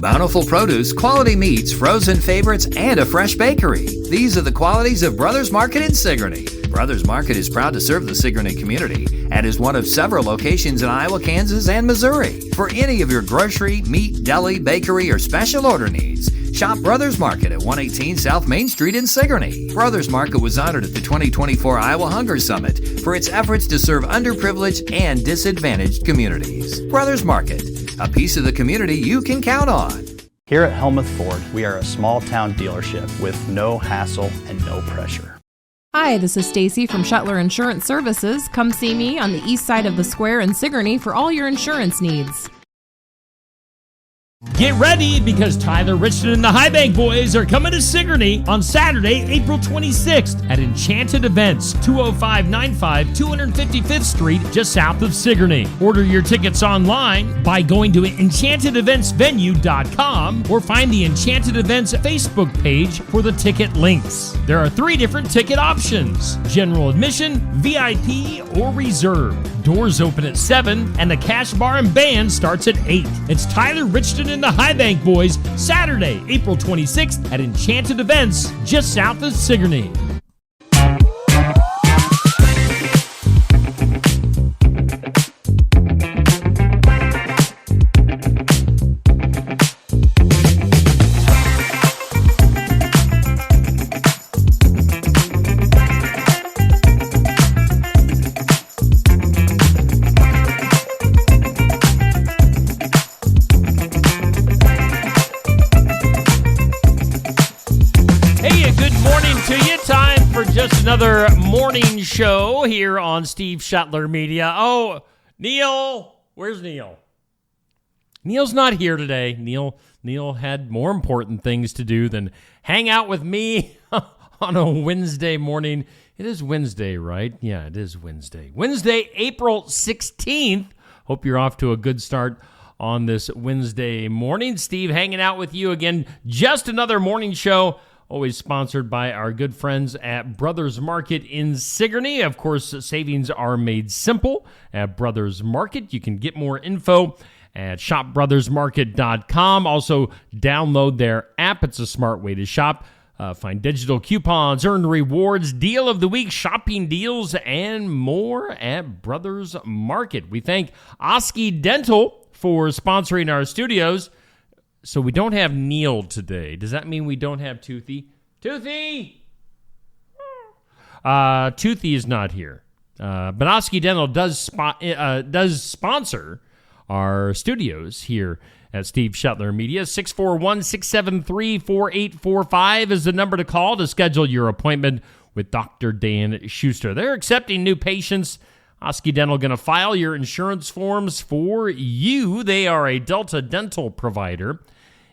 Bountiful produce, quality meats, frozen favorites, and a fresh bakery. These are the qualities of Brothers Market in Sigourney. Brothers Market is proud to serve the Sigourney community and is one of several locations in Iowa, Kansas, and Missouri. For any of your grocery, meat, deli, bakery, or special order needs, shop Brothers Market at 118 South Main Street in Sigourney. Brothers Market was honored at the 2024 Iowa Hunger Summit for its efforts to serve underprivileged and disadvantaged communities. Brothers Market, a piece of the community you can count on. Here at Helmuth Ford, we are a small town dealership with no hassle and no pressure. Hi, this is Stacy from Shuttler Insurance Services. Come see me on the east side of the square in Sigourney for all your insurance needs. Get ready because Tyler Richardson and the High Bank Boys are coming to Sigourney on Saturday, April 26th at Enchanted Events, 20595 255th Street, just south of Sigourney. Order your tickets online by going to enchantedeventsvenue.com or find the Enchanted Events Facebook page for the ticket links. There are 3 different ticket options: general admission, VIP, or reserve. Doors open at 7 and the cash bar and band starts at 8. It's Tyler Richardson and the High Bank Boys, Saturday, April 26th at Enchanted Events, just south of Sigourney. Just another morning show here on Steve Shuttler Media. Oh, Neil, where's Neil? Neil's not here today. Neil had more important things to do than hang out with me on a Wednesday morning. It is Wednesday, right? Yeah, it is Wednesday. Wednesday, April 16th. Hope you're off to a good start on this Wednesday morning. Steve hanging out with you again. Just another morning show. Always sponsored by our good friends at Brothers Market in Sigourney. Of course, savings are made simple at Brothers Market. You can get more info at shopbrothersmarket.com. Also, download their app. It's a smart way to shop. Find digital coupons, earn rewards, deal of the week, shopping deals, and more at Brothers Market. We thank Oski Dental for sponsoring our studios. So we don't have Neil today. Does that mean we don't have Toothy? Toothy! Toothy is not here. But Oski Dental does sponsor our studios here at Steve Shuttler Media. 641-673-4845 is the number to call to schedule your appointment with Dr. Dan Schuster. They're accepting new patients. Oski Dental going to file your insurance forms for you. They are a Delta Dental provider,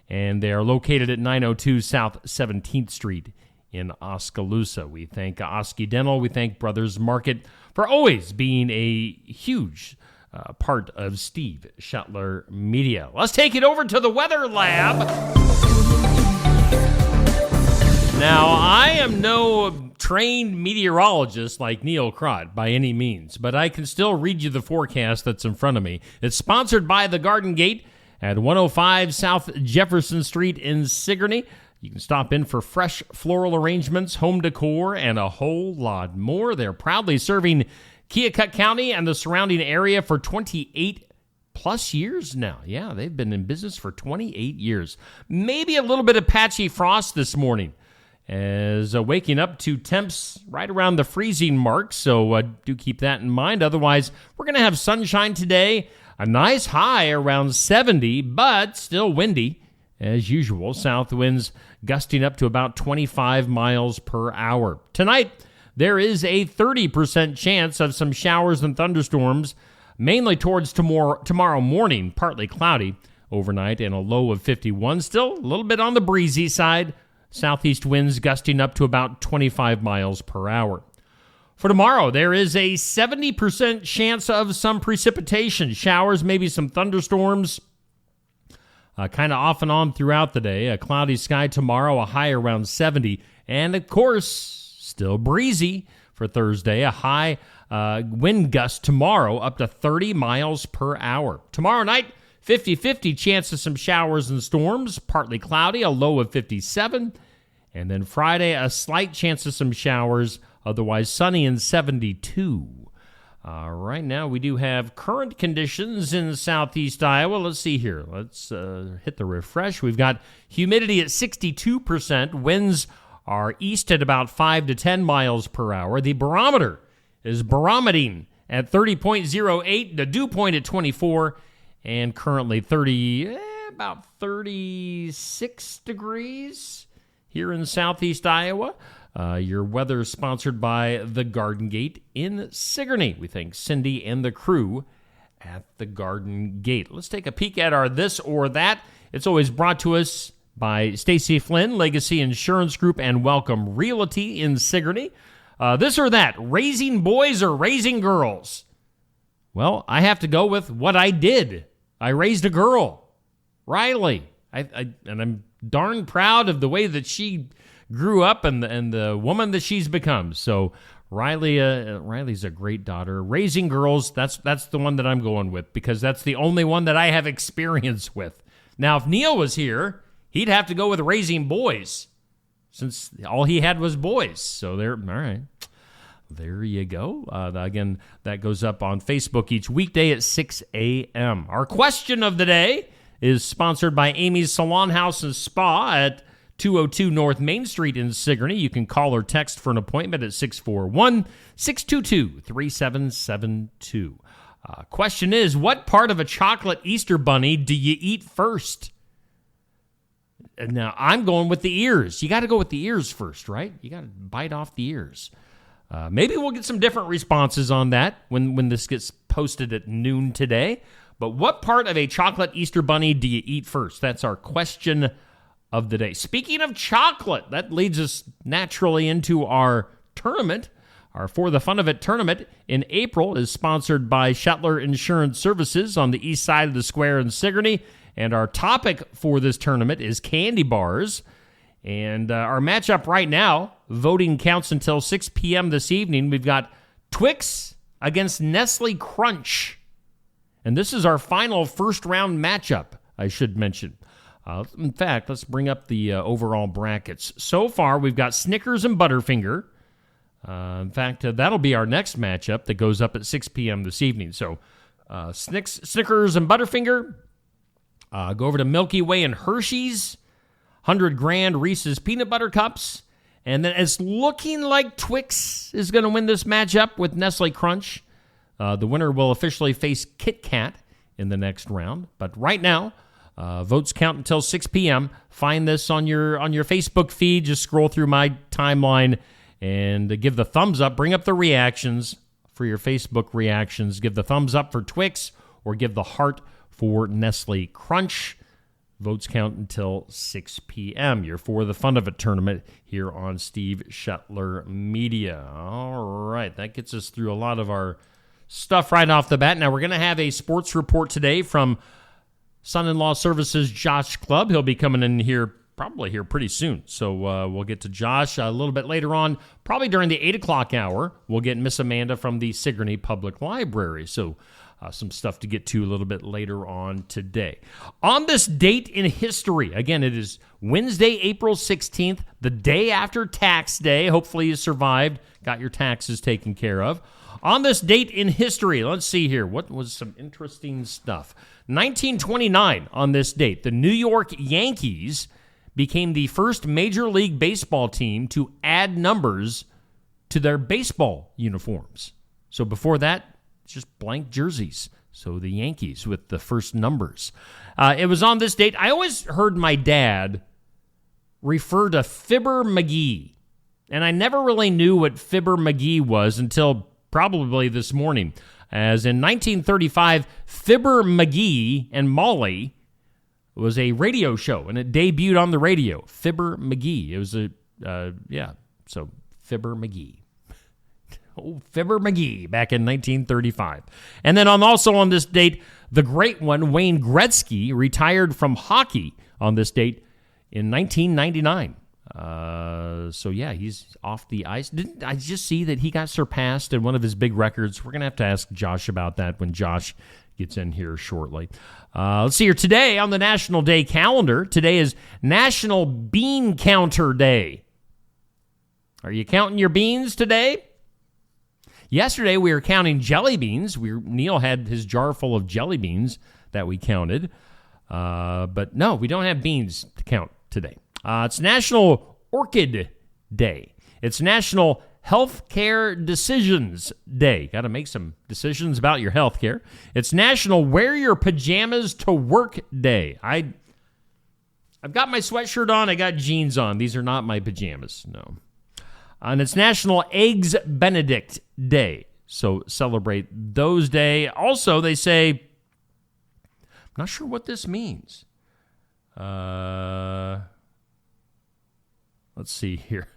and they are located at 902 South 17th Street in Oskaloosa. We thank Oski Dental. We thank Brothers Market for always being a huge part of Steve Shuttler Media. Let's take it over to the Weather Lab. Now, I am no trained meteorologist like Neil Crott by any means, but I can still read you the forecast that's in front of me. It's sponsored by the Garden Gate at 105 South Jefferson Street in Sigourney. You can stop in for fresh floral arrangements, home decor, and a whole lot more. They're proudly serving Keokuk County and the surrounding area for 28 plus years now. Yeah, they've been in business for 28 years. Maybe a little bit of patchy frost this morning, as waking up to temps right around the freezing mark, so do keep that in mind. Otherwise, we're going to have sunshine today, a nice high around 70, but still windy as usual. South winds gusting up to about 25 miles per hour. Tonight, there is a 30% chance of some showers and thunderstorms, mainly towards tomorrow morning, partly cloudy overnight, and a low of 51. Still a little bit on the breezy side. Southeast winds gusting up to about 25 miles per hour. For tomorrow, there is a 70% chance of some precipitation, showers, maybe some thunderstorms, kind of off and on throughout the day. A cloudy sky tomorrow, a high around 70. And, of course, still breezy for Thursday, a high wind gust tomorrow up to 30 miles per hour. Tomorrow night, 50-50 chance of some showers and storms, partly cloudy, a low of 57. And then Friday, a slight chance of some showers, otherwise sunny and 72. Right now, we do have current conditions in southeast Iowa. Let's see here. Let's hit the refresh. We've got humidity at 62%. Winds are east at about 5 to 10 miles per hour. The barometer is barometing at 30.08, the dew point at 24, and currently about 36 degrees here in southeast Iowa. Your weather is sponsored by the Garden Gate in Sigourney. We thank Cindy and the crew at the Garden Gate. Let's take a peek at our This or That. It's always brought to us by Stacy Flynn, Legacy Insurance Group, and Welcome Realty in Sigourney. This or that, raising boys or raising girls? Well, I have to go with what I did. I raised a girl, Riley. And I'm darn proud of the way that she grew up and the woman that she's become. So Riley's a great daughter. Raising girls, that's the one that I'm going with because that's the only one that I have experience with. Now, if Neil was here, he'd have to go with raising boys since all he had was boys. So all right. There you go. Again, that goes up on Facebook each weekday at 6 a.m. Our question of the day is sponsored by Amy's Salon House and Spa at 202 North Main Street in Sigourney. You can call or text for an appointment at 641-622-3772. Question is, what part of a chocolate Easter bunny do you eat first? Now, I'm going with the ears. You got to go with the ears first, right? You got to bite off the ears. Maybe we'll get some different responses on that when this gets posted at noon today. But what part of a chocolate Easter bunny do you eat first? That's our question of the day. Speaking of chocolate, that leads us naturally into our tournament. Our For the Fun of It tournament in April is sponsored by Shetler Insurance Services on the east side of the square in Sigourney. And our topic for this tournament is candy bars. And our matchup right now, voting counts until 6 p.m. this evening. We've got Twix against Nestle Crunch. And this is our final first-round matchup, I should mention. In fact, let's bring up the overall brackets. So far, we've got Snickers and Butterfinger. In fact, that'll be our next matchup that goes up at 6 p.m. this evening. So Snickers and Butterfinger. Go over to Milky Way and Hershey's. 100 grand Reese's Peanut Butter Cups. And then it's looking like Twix is going to win this matchup with Nestle Crunch. The winner will officially face Kit Kat in the next round. But right now, votes count until 6 p.m. Find this on your Facebook feed. Just scroll through my timeline and give the thumbs up. Bring up the reactions for your Facebook reactions. Give the thumbs up for Twix or give the heart for Nestle Crunch. Votes count until 6 p.m. You're For the Fun of It tournament here on Steve Shetler Media. All right, that gets us through a lot of our stuff right off the bat. Now, we're going to have a sports report today from Son-in-Law Services Josh Clubb. He'll be coming in here probably here pretty soon. So we'll get to Josh a little bit later on, probably during the 8 o'clock hour. We'll get Miss Amanda from the Sigourney Public Library. So some stuff to get to a little bit later on today. On this date in history, again, it is Wednesday, April 16th, the day after tax day. Hopefully you survived, got your taxes taken care of. On this date in history, let's see here. What was some interesting stuff? 1929, on this date, the New York Yankees became the first Major League Baseball team to add numbers to their baseball uniforms. So before that, just blank jerseys. So the Yankees with the first numbers. It was on this date. I always heard my dad refer to Fibber McGee. And I never really knew what Fibber McGee was until probably this morning. As in 1935, Fibber McGee and Molly was a radio show, and it debuted on the radio. Fibber McGee. It was so Fibber McGee. Oh, Fibber McGee back in 1935. And then also on this date, the great one, Wayne Gretzky, retired from hockey on this date in 1999. He's off the ice. Didn't I just see that he got surpassed in one of his big records? We're going to have to ask Josh about that when Josh gets in here shortly. Let's see here. Today on the National Day calendar, today is National Bean Counter Day. Are you counting your beans today? Yesterday, we were counting jelly beans. Neil had his jar full of jelly beans that we counted. But no, we don't have beans to count today. It's National Orchid Day. It's National Healthcare Decisions Day. Got to make some decisions about your health care. It's National Wear Your Pajamas to Work Day. I've got my sweatshirt on. I got jeans on. These are not my pajamas. No. And it's National Eggs Benedict Day. So celebrate those day. Also, they say, I'm not sure what this means. Let's see here.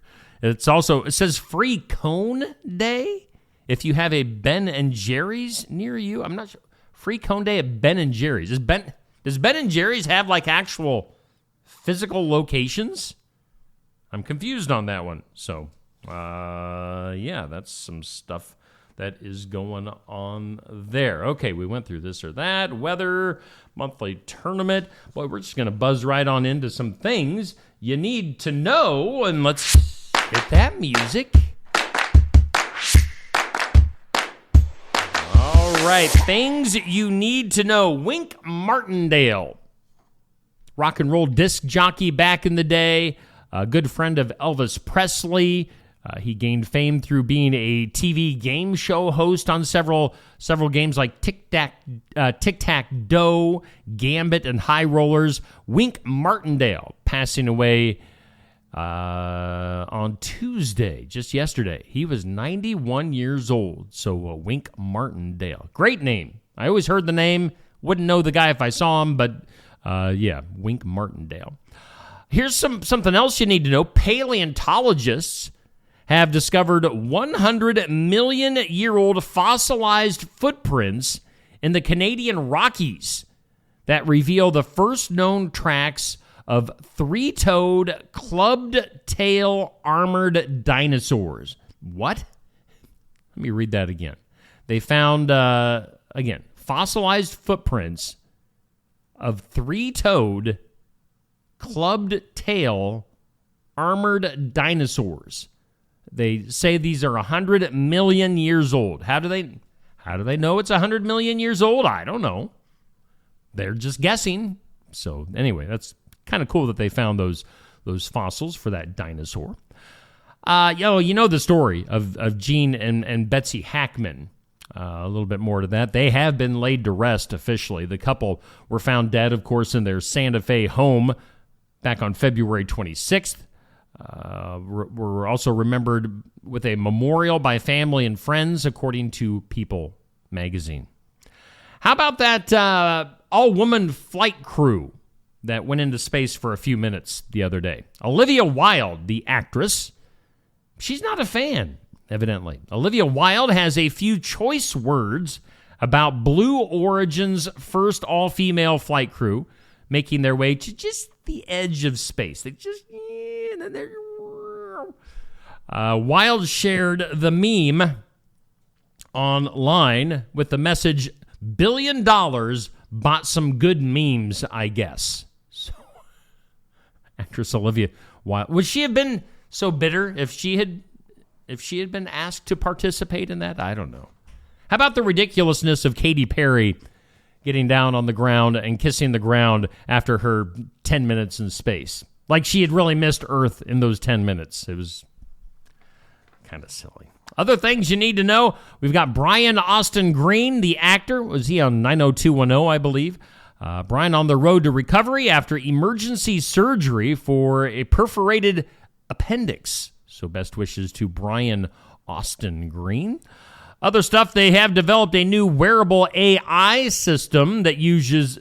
It says Free Cone Day. If you have a Ben and Jerry's near you, I'm not sure. Free Cone Day at Ben and Jerry's. Does Ben and Jerry's have like actual physical locations? I'm confused on that one. So, yeah, that's some stuff that is going on there. Okay, we went through this or that. Weather, monthly tournament. Boy, we're just going to buzz right on into some things you need to know. And let's get that music. All right, things you need to know. Wink Martindale, rock and roll disc jockey back in the day, a good friend of Elvis Presley. He gained fame through being a TV game show host on several games like Tic-Tac-Doe, Gambit, and High Rollers. Wink Martindale passing away on Tuesday, just yesterday. He was 91 years old. So Wink Martindale. Great name. I always heard the name. Wouldn't know the guy if I saw him, but yeah, Wink Martindale. Here's something else you need to know. Paleontologists have discovered 100 million-year-old fossilized footprints in the Canadian Rockies that reveal the first known tracks of three-toed, clubbed-tail, armored dinosaurs. What? Let me read that again. They found, again, fossilized footprints of three-toed, clubbed-tail, armored dinosaurs. They say these are 100 million years old. How do they know it's 100 million years old? I don't know. They're just guessing. So anyway, that's kind of cool that they found those fossils for that dinosaur. You know the story of Gene and Betsy Hackman. A little bit more to that. They have been laid to rest officially. The couple were found dead, of course, in their Santa Fe home back on February 26th. Were also remembered with a memorial by family and friends, according to People magazine. How about that all-woman flight crew that went into space for a few minutes the other day? Olivia Wilde, the actress, she's not a fan, evidently. Olivia Wilde has a few choice words about Blue Origin's first all-female flight crew making their way to just the edge of space. They just... Wilde shared the meme online with the message, $1 billion bought some good memes, I guess. So, actress Olivia Wilde. Would she have been so bitter if she had been asked to participate in that? I don't know. How about the ridiculousness of Katy Perry getting down on the ground and kissing the ground after her 10 minutes in space? Like she had really missed Earth in those 10 minutes. It was kind of silly. Other things you need to know. We've got Brian Austin Green, the actor. Was he on 90210, I believe? Brian on the road to recovery after emergency surgery for a perforated appendix. So best wishes to Brian Austin Green. Other stuff, they have developed a new wearable AI system that uses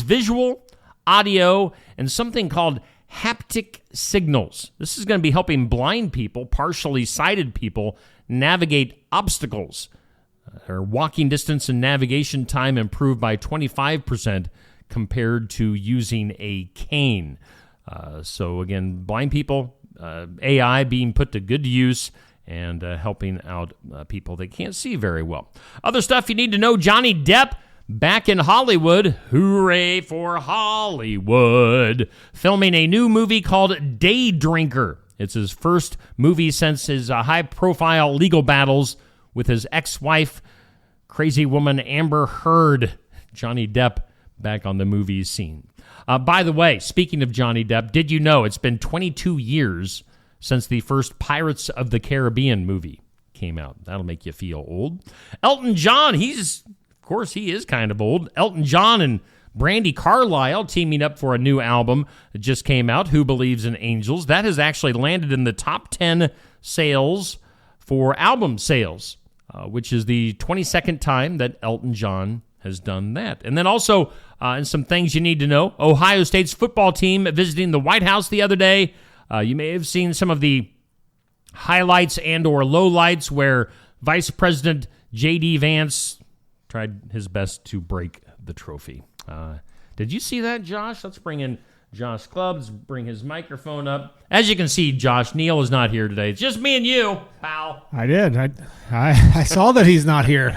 visual, audio, and something called haptic signals. This is going to be helping blind people, partially sighted people, navigate obstacles. Their walking distance and navigation time improved by 25% compared to using a cane. So again, blind people, AI being put to good use and helping out people that can't see very well. Other stuff you need to know, Johnny Depp back in Hollywood. Hooray for Hollywood. Filming a new movie called Day Drinker. It's his first movie since his high-profile legal battles with his ex-wife, crazy woman Amber Heard. Johnny Depp back on the movie scene. By the way, speaking of Johnny Depp, did you know it's been 22 years since the first Pirates of the Caribbean movie came out? That'll make you feel old. Elton John, he is kind of old. Elton John and Brandi Carlile teaming up for a new album that just came out, Who Believes in Angels. That has actually landed in the top 10 sales for album sales, which is the 22nd time that Elton John has done that. And then also, and some things you need to know, Ohio State's football team visiting the White House the other day. You may have seen some of the highlights and or lowlights where Vice President J.D. Vance tried his best to break the trophy. Did you see that, Josh? Let's bring in Josh Clubs, bring his microphone up. As you can see, Josh, Neil is not here today. It's just me and you, pal. I did. I saw that he's not here.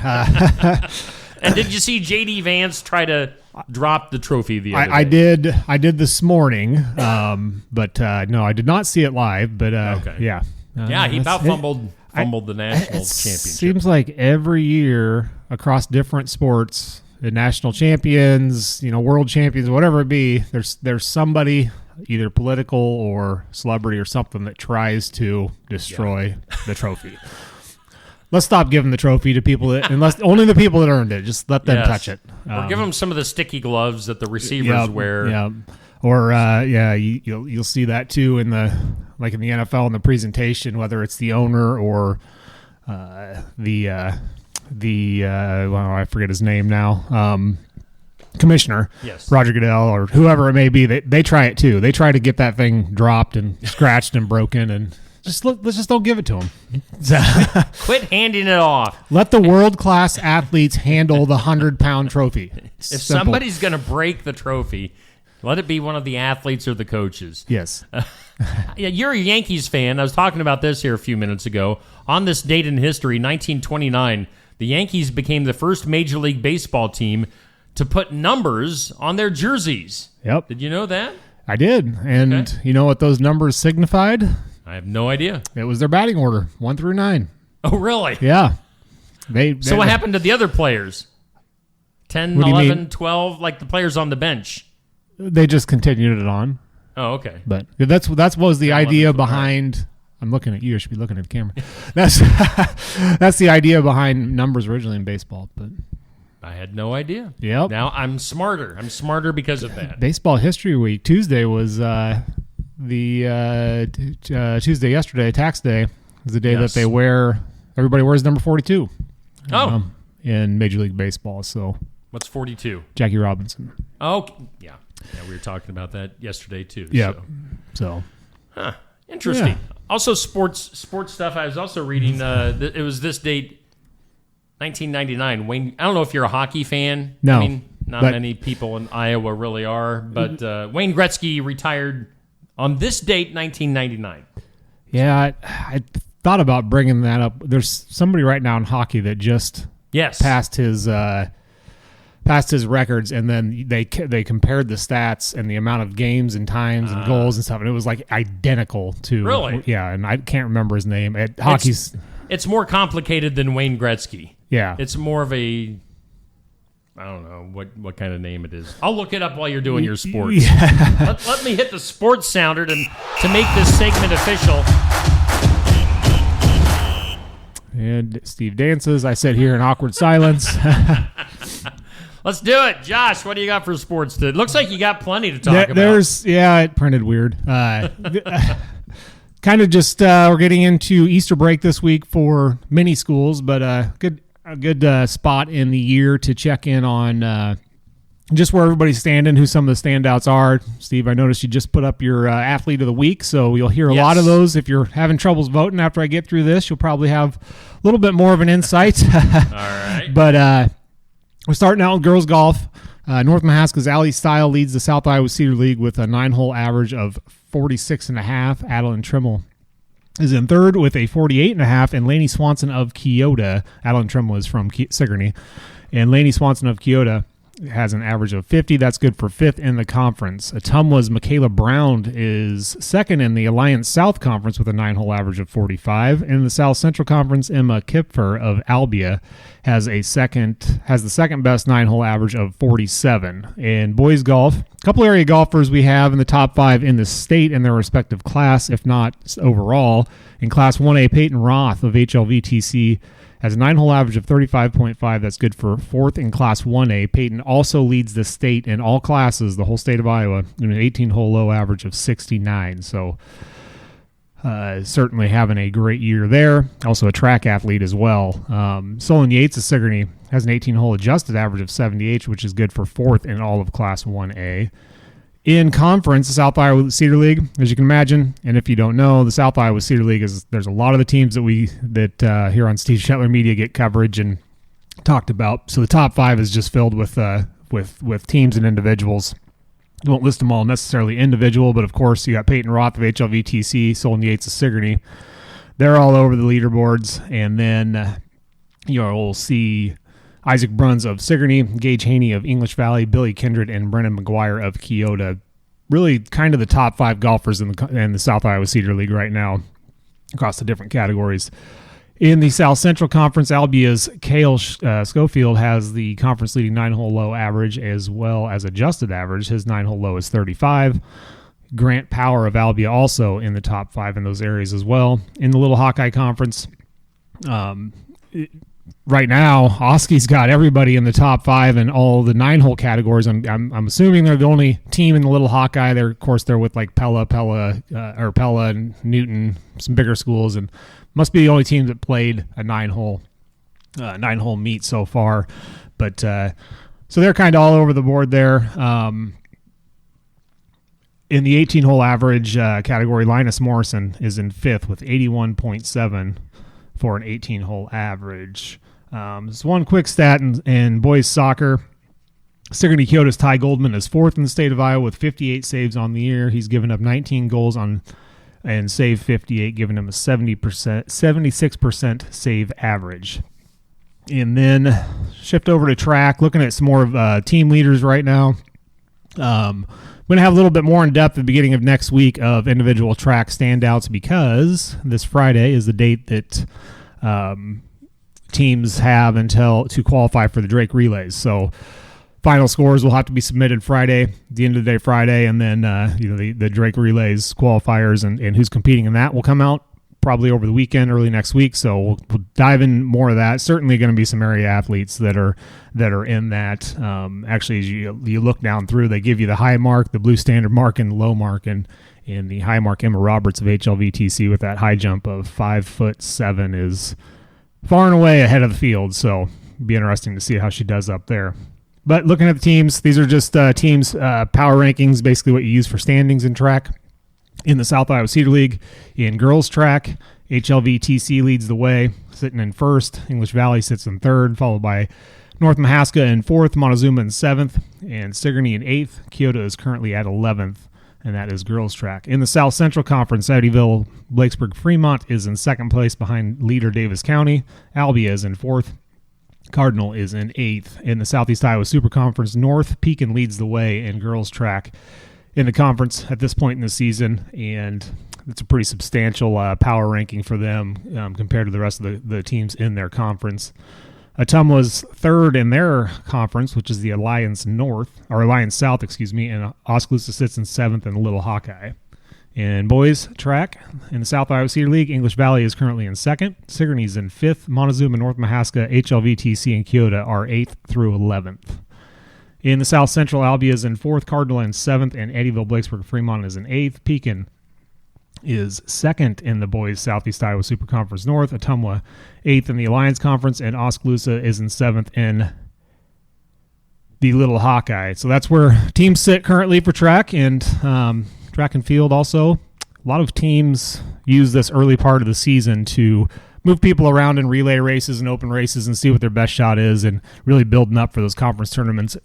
And did you see J.D. Vance try to drop the trophy the other day? I did this morning, but no, I did not see it live. But okay. Yeah. He about fumbled the national championship. Seems like every year across different sports, the national champions, world champions, whatever it be, there's somebody, either political or celebrity or something, that tries to destroy the trophy. Let's stop giving the trophy to people unless only the people that earned it. Just let them touch it. Or give them some of the sticky gloves that the receivers wear. Yeah. Or you'll see that too in the NFL in the presentation, whether it's the owner or I forget his name now. Commissioner, yes, Roger Goodell or whoever it may be. They try it too. They try to get that thing dropped and scratched and broken, and let's just don't give it to them. Quit handing it off. Let the world-class athletes handle the 100-pound trophy. If somebody's going to break the trophy, let it be one of the athletes or the coaches. Yes. Yeah, you're a Yankees fan. I was talking about this here a few minutes ago. On this date in history, 1929, the Yankees became the first Major League Baseball team to put numbers on their jerseys. Yep. Did you know that? I did. And You know what those numbers signified? I have no idea. It was their batting order, 1 through 9. Oh, really? Yeah. So what happened to the other players? 10, 11, 12, like the players on the bench? They just continued it on. Oh, okay. But that was the 10, idea 11, behind. Right. I'm looking at you. I should be looking at the camera. That's the idea behind numbers originally in baseball. But I had no idea. Yep. Now I'm smarter. I'm smarter because of that. Baseball History Week. Tuesday was Tuesday yesterday. Tax Day was the day that they wear. Everybody wears number 42. In Major League Baseball. So what's 42? Jackie Robinson. Oh, yeah. Yeah, we were talking about that yesterday too. Yeah. So. Interesting. Yeah. Also, sports stuff. I was also reading. It was this date, 1999. Wayne. I don't know if you're a hockey fan. No. I mean, not many people in Iowa really are. But Wayne Gretzky retired on this date, 1999. Yeah, I thought about bringing that up. There's somebody right now in hockey that just passed his records, and then they compared the stats and the amount of games and times and goals and stuff, and it was like identical to. Really? Yeah, and I can't remember his name. It's more complicated than Wayne Gretzky. Yeah. It's more of a, I don't know what kind of name it is. I'll look it up while you're doing your sports. Yeah. Let me hit the sports sounder to make this segment official. And Steve dances. I sit here in awkward silence. Let's do it. Josh, what do you got for sports? It looks like you got plenty to talk about. It printed weird. Kind of just we're getting into Easter break this week for many schools, but a good spot in the year to check in on just where everybody's standing, who some of the standouts are. Steve, I noticed you just put up your Athlete of the Week, so you'll hear a lot of those. If you're having troubles voting after I get through this, you'll probably have a little bit more of an insight. All right. But we're starting out with girls golf. North Mahaska's Allie Style leads the South Iowa Cedar League with a 9-hole average of 46.5. Adeline Trimmel is in third with a 48.5, and Lainey Swanson of Keota. Adeline Trimmel is from Sigourney. And Laney Swanson of Keota has an average of 50. That's good for 5th in the conference. Ottumwa's Michaela Brown is 2nd in the Alliance South Conference with a 9-hole average of 45. In the South Central Conference, Emma Kipfer of Albia has the second best 9-hole average of 47. In boys golf, a couple area golfers we have in the top 5 in the state in their respective class, if not overall. In Class 1A, Peyton Roth of HLVTC has a 9-hole average of 35.5. That's good for 4th in Class 1A. Peyton also leads the state in all classes, the whole state of Iowa, in an 18-hole low average of 69. So certainly having a great year there. Also a track athlete as well. Solon Yates of Sigourney has an 18-hole adjusted average of 78, which is good for 4th in all of Class 1A. In conference, the South Iowa Cedar League, as you can imagine, and if you don't know, the South Iowa Cedar League there's a lot of the teams that here on Steve Shetler Media get coverage and talked about. So the top 5 is just filled with teams and individuals. I won't list them all necessarily individual, but of course you got Peyton Roth of HLVTC, Solon Yates of Sigourney. They're all over the leaderboards, and then you'll see Isaac Bruns of Sigourney, Gage Haney of English Valley, Billy Kindred, and Brennan McGuire of Keota. Really kind of the top 5 golfers in the South Iowa Cedar League right now across the different categories. In the South Central Conference, Albia's Cale Schofield has the conference leading 9-hole low average as well as adjusted average. His 9-hole low is 35. Grant Power of Albia also in the top 5 in those areas as well. In the Little Hawkeye Conference, right now, Oski's got everybody in the top 5 in all the 9-hole categories. I'm assuming they're the only team in the Little Hawkeye. They're with like Pella and Newton, some bigger schools, and must be the only team that played a 9-hole meet so far. But so they're kind of all over the board there. In the 18-hole average category, Linus Morrison is in 5th with 81.7 for an 18-hole average. Just one quick stat in boys soccer. Sigourney Keota's Ty Goldman is 4th in the state of Iowa with 58 saves on the year. He's given up 19 goals and saved 58, giving him a 76% save average. And then shift over to track, looking at some more of team leaders right now. I'm going to have a little bit more in depth at the beginning of next week of individual track standouts, because this Friday is the date that teams have to qualify for the Drake Relays. So final scores will have to be submitted Friday, the end of the day Friday, and then the Drake Relays qualifiers and who's competing in that will come out probably over the weekend, early next week. So we'll dive in more of that. Certainly going to be some area athletes that are in that. Actually, as you look down through, they give you the high mark, the blue standard mark, and the low mark, and the high mark, Emma Roberts of HLVTC with that high jump of 5'7" is far and away ahead of the field. So it'll be interesting to see how she does up there. But looking at the teams, these are just teams' power rankings, basically what you use for standings in track. In the South Iowa Cedar League, in girls track, HLVTC leads the way, sitting in 1st. English Valley sits in 3rd, followed by North Mahaska in 4th, Montezuma in 7th, and Sigourney in 8th. Keota is currently at 11th, and that is girls track. In the South Central Conference, Eddyville, Blakesburg, Fremont is in 2nd place behind leader Davis County. Albia is in 4th. Cardinal is in 8th. In the Southeast Iowa Super Conference North, Pekin leads the way in girls track in the conference at this point in the season, and it's a pretty substantial power ranking for them compared to the rest of the teams in their conference. Ottumwa's 3rd in their conference, which is the Alliance South, and Oskaloosa sits in 7th in the Little Hawkeye. In boys track, in the South Iowa Cedar League, English Valley is currently in 2nd. Sigourney's in 5th. Montezuma, North Mahaska, HLVTC, and Keota are 8th through 11th. In the South Central, Albia is in 4th. Cardinal in 7th. And Eddyville, Blakesburg, Fremont is in 8th. Pekin is 2nd in the boys Southeast Iowa Super Conference North. Ottumwa 8th in the Alliance Conference. And Oskaloosa is in 7th in the Little Hawkeye. So that's where teams sit currently for track and track and field also. A lot of teams use this early part of the season to move people around in relay races and open races and see what their best shot is, and really building up for those conference tournaments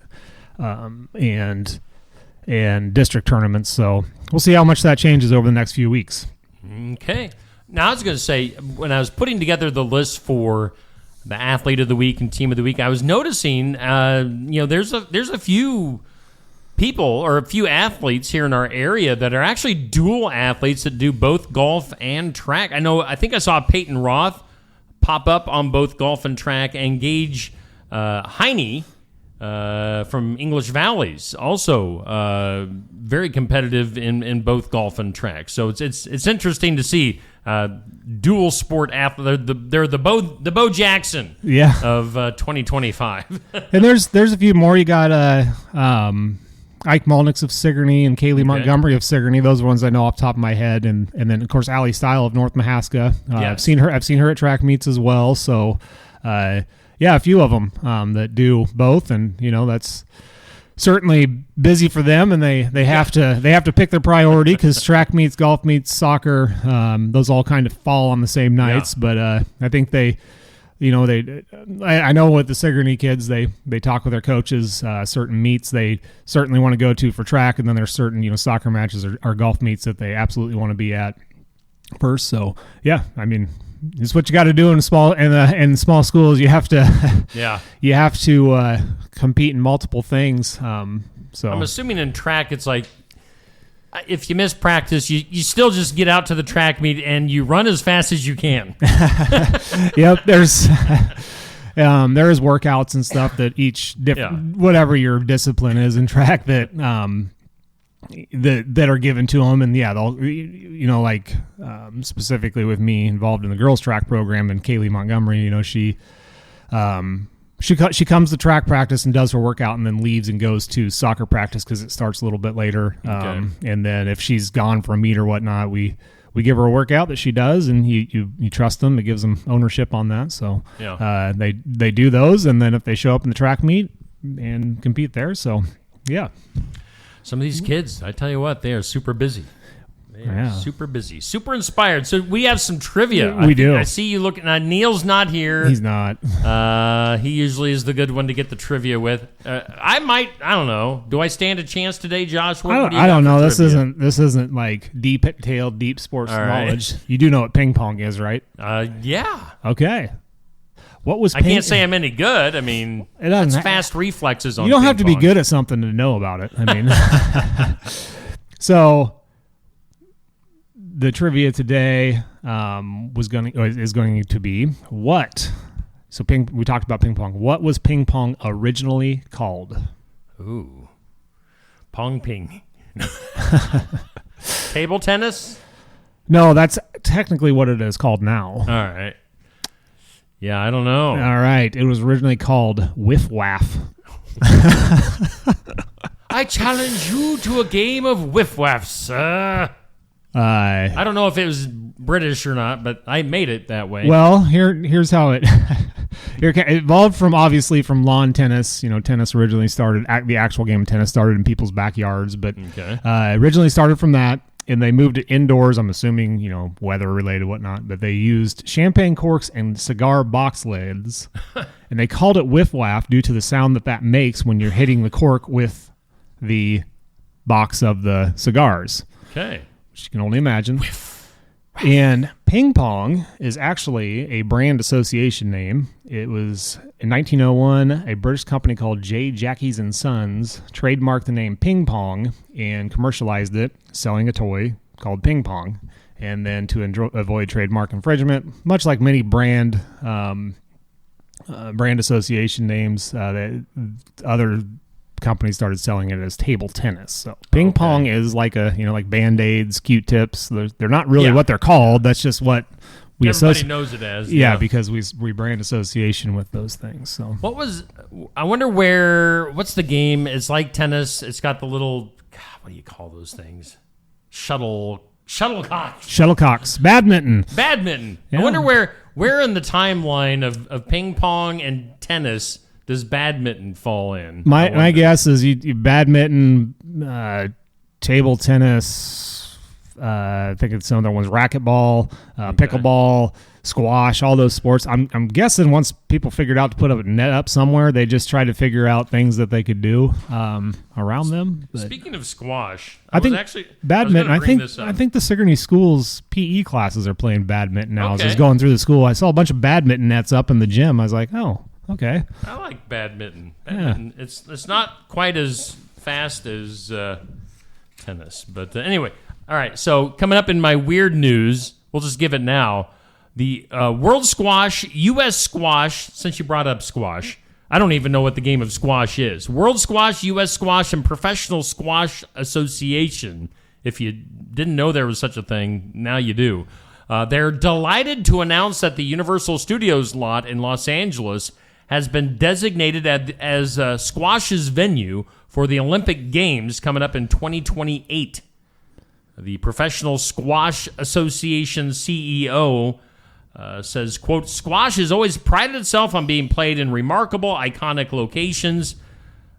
and district tournaments. So we'll see how much that changes over the next few weeks. Okay. Now, I was going to say, when I was putting together the list for the athlete of the week and team of the week, I was noticing, there's a few people or a few athletes here in our area that are actually dual athletes that do both golf and track. I think I saw Peyton Roth pop up on both golf and track, and Gage Heine from English Valleys, also very competitive in both golf and track. So it's interesting to see dual sport athletes. They're the Bo Jackson of 2025. And there's a few more. You got Ike Malnick of Sigourney and Kaylee Montgomery of Sigourney. Those are ones I know off the top of my head. And then of course Allie Style of North Mahaska. I've seen her at track meets as well. So a few of them that do both, and that's certainly busy for them, and they have to pick their priority, because track meets, golf meets, soccer, those all kind of fall on the same nights. But I think I know with the Sigourney kids, they talk with their coaches, certain meets they certainly want to go to for track, and then there's certain soccer matches or golf meets that they absolutely want to be at first. So it's what you got to do in small schools. You have to you have to compete in multiple things. So I'm assuming in track it's like, if you miss practice, you still just get out to the track meet and you run as fast as you can. Yep, there's there is workouts and stuff that each different whatever your discipline is in track that are given to them, and they'll like specifically with me involved in the girls track program, and Kaylee Montgomery, she comes to track practice and does her workout, and then leaves and goes to soccer practice because it starts a little bit later. And then if she's gone for a meet or whatnot, we give her a workout that she does, and you trust them. It gives them ownership on that. So they do those, and then if they show up in the track meet and compete there, so yeah. Some of these kids, I tell you what, they are super busy. Super busy, super inspired. So we have some trivia. We do. I see you looking. Neil's not here. He's not. He usually is the good one to get the trivia with. I don't know. Do I stand a chance today, Josh? I don't know. This isn't like deep sports knowledge. You do know what ping pong is, right? Yeah. Okay. What was I can't say I'm any good. I mean, it's fast reflexes on. You don't ping have to pong. be good at something to know about it. I mean, so the trivia today is going to be what? So we talked about ping pong. What was ping pong originally called? Ooh, pong ping. Table tennis? No, that's technically what it is called now. All right. Yeah, I don't know. All right. It was originally called Whiff Waff. I challenge you to a game of Whiff Waff, sir. I don't know if it was British or not, but I made it that way. Well, here's how it evolved from lawn tennis. Tennis originally started, the actual game of tennis started in people's backyards, but originally started from that. And they moved it indoors, I'm assuming, weather-related, whatnot. But they used champagne corks and cigar box lids. And they called it Whiff Waff due to the sound that makes when you're hitting the cork with the box of the cigars. Okay. Which you can only imagine. And ping pong is actually a brand association name. It was, in 1901, a British company called J. Jackie's and Sons trademarked the name ping pong and commercialized it, selling a toy called ping pong. And then to avoid trademark infringement, much like many brand association names, that other companies started selling it as table tennis. So ping pong is like like Band-Aids, Q-tips. They're not really what they're called. That's just what we everybody knows it as. Yeah, because we brand association with those things. So I wonder what's the game? It's like tennis. It's got the little, what do you call those things? Shuttlecocks. Badminton. Yeah. I wonder where in the timeline of ping pong and tennis does badminton fall in? My guess is you badminton, table tennis, I think it's some other ones, racquetball, pickleball, squash, all those sports. I'm guessing once people figured out to put a net up somewhere, they just tried to figure out things that they could do around them. But Speaking of squash, I think badminton. I think the Sigourney School's PE classes are playing badminton now. As I was going through the school, I saw a bunch of badminton nets up in the gym. I was like, oh, okay. I like badminton. It's not quite as fast as tennis, but anyway. All right. So coming up in my weird news, we'll just give it now. The World Squash, U.S. Squash. Since you brought up squash, I don't even know what the game of squash is. World Squash, U.S. Squash, and Professional Squash Association. If you didn't know there was such a thing, now you do. They're delighted to announce that the Universal Studios lot in Los Angeles has been designated as squash's venue for the Olympic Games coming up in 2028. The Professional Squash Association CEO says, quote, "Squash has always prided itself on being played in remarkable, iconic locations.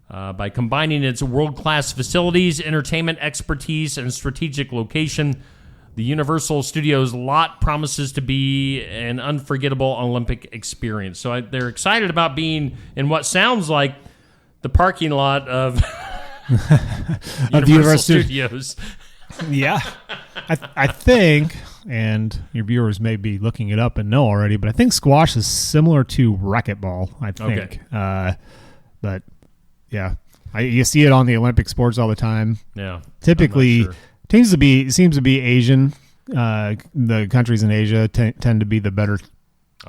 By combining its world-class facilities, entertainment expertise, and strategic location, the Universal Studios lot promises to be an unforgettable Olympic experience." So they're excited about being in what sounds like the parking lot of Universal Studios. Yeah. I think, and your viewers may be looking it up and know already, but I think squash is similar to racquetball, I think. Okay. But, yeah. You see it on the Olympic sports all the time. Yeah. Typically, seems to be Asian. The countries in Asia tend to be the better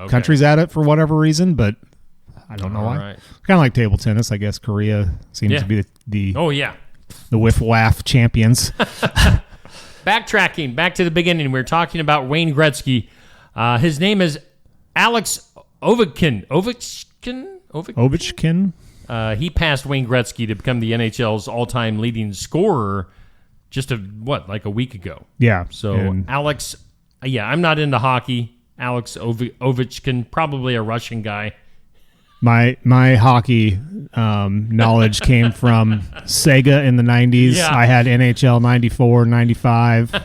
countries at it for whatever reason, but I don't know why. Right. Kind of like table tennis, I guess. Korea seems to be the whiff-waff champions. Backtracking back to the beginning, we were talking about Wayne Gretzky. His name is Alex Ovechkin. He passed Wayne Gretzky to become the NHL's all-time leading scorer just a week ago. Yeah. So Alex, I'm not into hockey. Alex Ovechkin, probably a Russian guy. My hockey knowledge came from Sega in the 90s. Yeah. I had NHL 94, 95.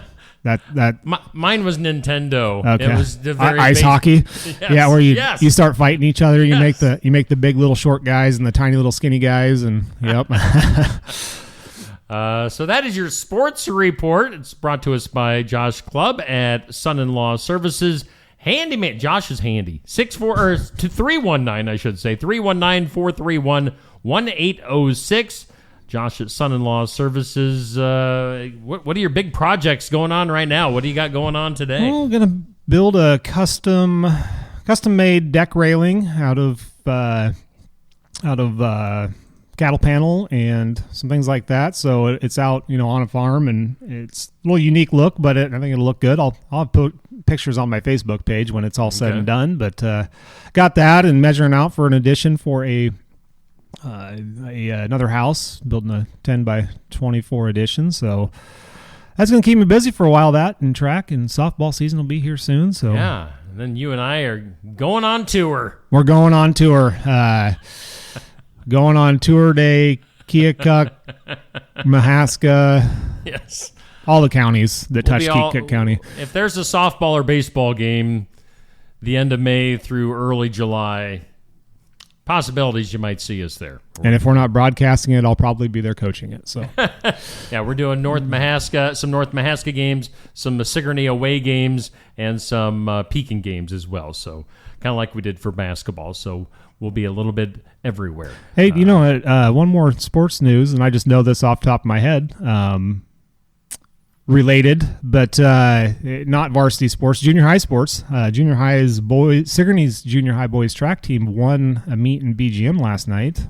Mine was Nintendo. Okay. It was the very ice hockey. Yes. Yeah, where you start fighting each other. You make the big little short guys and the tiny little skinny guys, and yep. So that is your sports report. It's brought to us by Josh Clubb at Son-in-Law Services. Handyman. Josh is handy. 319, I should say. 319-431-1806. Josh at Son-in-Law Services. What are your big projects going on right now? What do you got going on today? We're going to build a custom-made deck railing out of cattle panel and some things like that. So it's out, on a farm, and it's a little unique look, but I think it'll look good. I'll put pictures on my Facebook page when it's all said and done. But got that and measuring out for an addition for another house, building a 10 by 24 addition. So that's going to keep me busy for a while. That and track and softball season will be here soon. So yeah, and then you and I are going on tour. We're going on tour. Going on tour day, Keokuk, Mahaska. Yes. All the counties that touch Keokuk County. If there's a softball or baseball game, the end of May through early July, possibilities you might see us there. And if we're not broadcasting it, I'll probably be there coaching it. So, yeah, we're doing some North Mahaska games, some Sigourney away games, and some Pekin games as well. So, kind of like we did for basketball. So, we'll be a little bit everywhere. Hey, one more sports news, and I just know this off the top of my head. Related, but not varsity sports, junior high sports. Sigourney's junior high boys track team won a meet in BGM last night.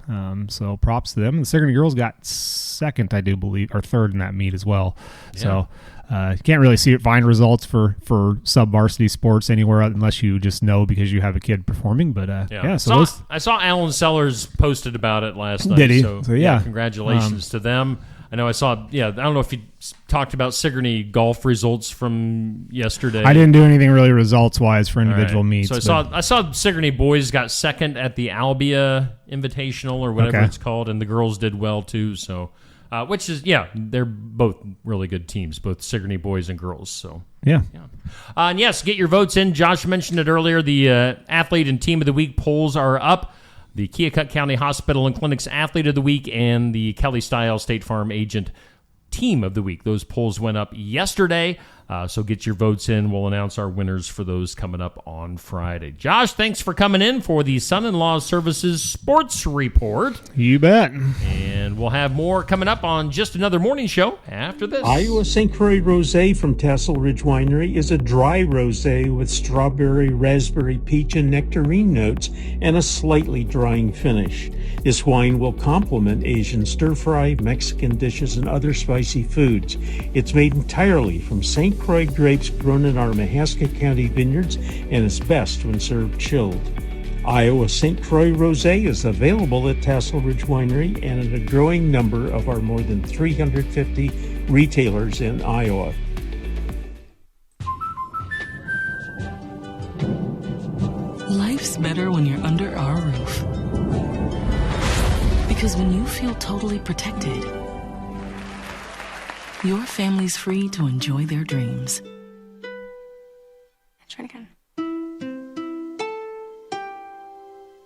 So props to them. The Sigourney girls got second, I do believe, or third in that meet as well. Yeah. So you can't really find results for sub-varsity sports anywhere unless you just know because you have a kid performing. But I saw Alan Sellers posted about it last night. Did he? So congratulations to them. I know I saw, I don't know if you talked about Sigourney golf results from yesterday. I didn't do anything really results-wise for individual meets. So I saw Sigourney boys got second at the Albia Invitational or whatever it's called, and the girls did well too. So which is, they're both really good teams, both Sigourney boys and girls. So Yeah. and yes, get your votes in. Josh mentioned it earlier. The Athlete and Team of the Week polls are up. The Keokuk County Hospital and Clinic's Athlete of the Week and the Kelly Style State Farm Agent Team of the Week. Those polls went up yesterday, so get your votes in. We'll announce our winners for those coming up on Friday. Josh, thanks for coming in for the Son-in-Law Services Sports Report. You bet. And we'll have more coming up on Just Another Morning Show after this. Iowa St. Croix Rosé from Tassel Ridge Winery is a dry rosé with strawberry, raspberry, peach, and nectarine notes and a slightly drying finish. This wine will complement Asian stir-fry, Mexican dishes, and other spicy foods. It's made entirely from St. Croix grapes grown in our Mahaska County vineyards and is best when served chilled. Iowa St. Croix Rosé is available at Tassel Ridge Winery and at a growing number of our more than 350 retailers in Iowa. Life's better when you're under our roof. Because when you feel totally protected, your family's free to enjoy their dreams. Try it again.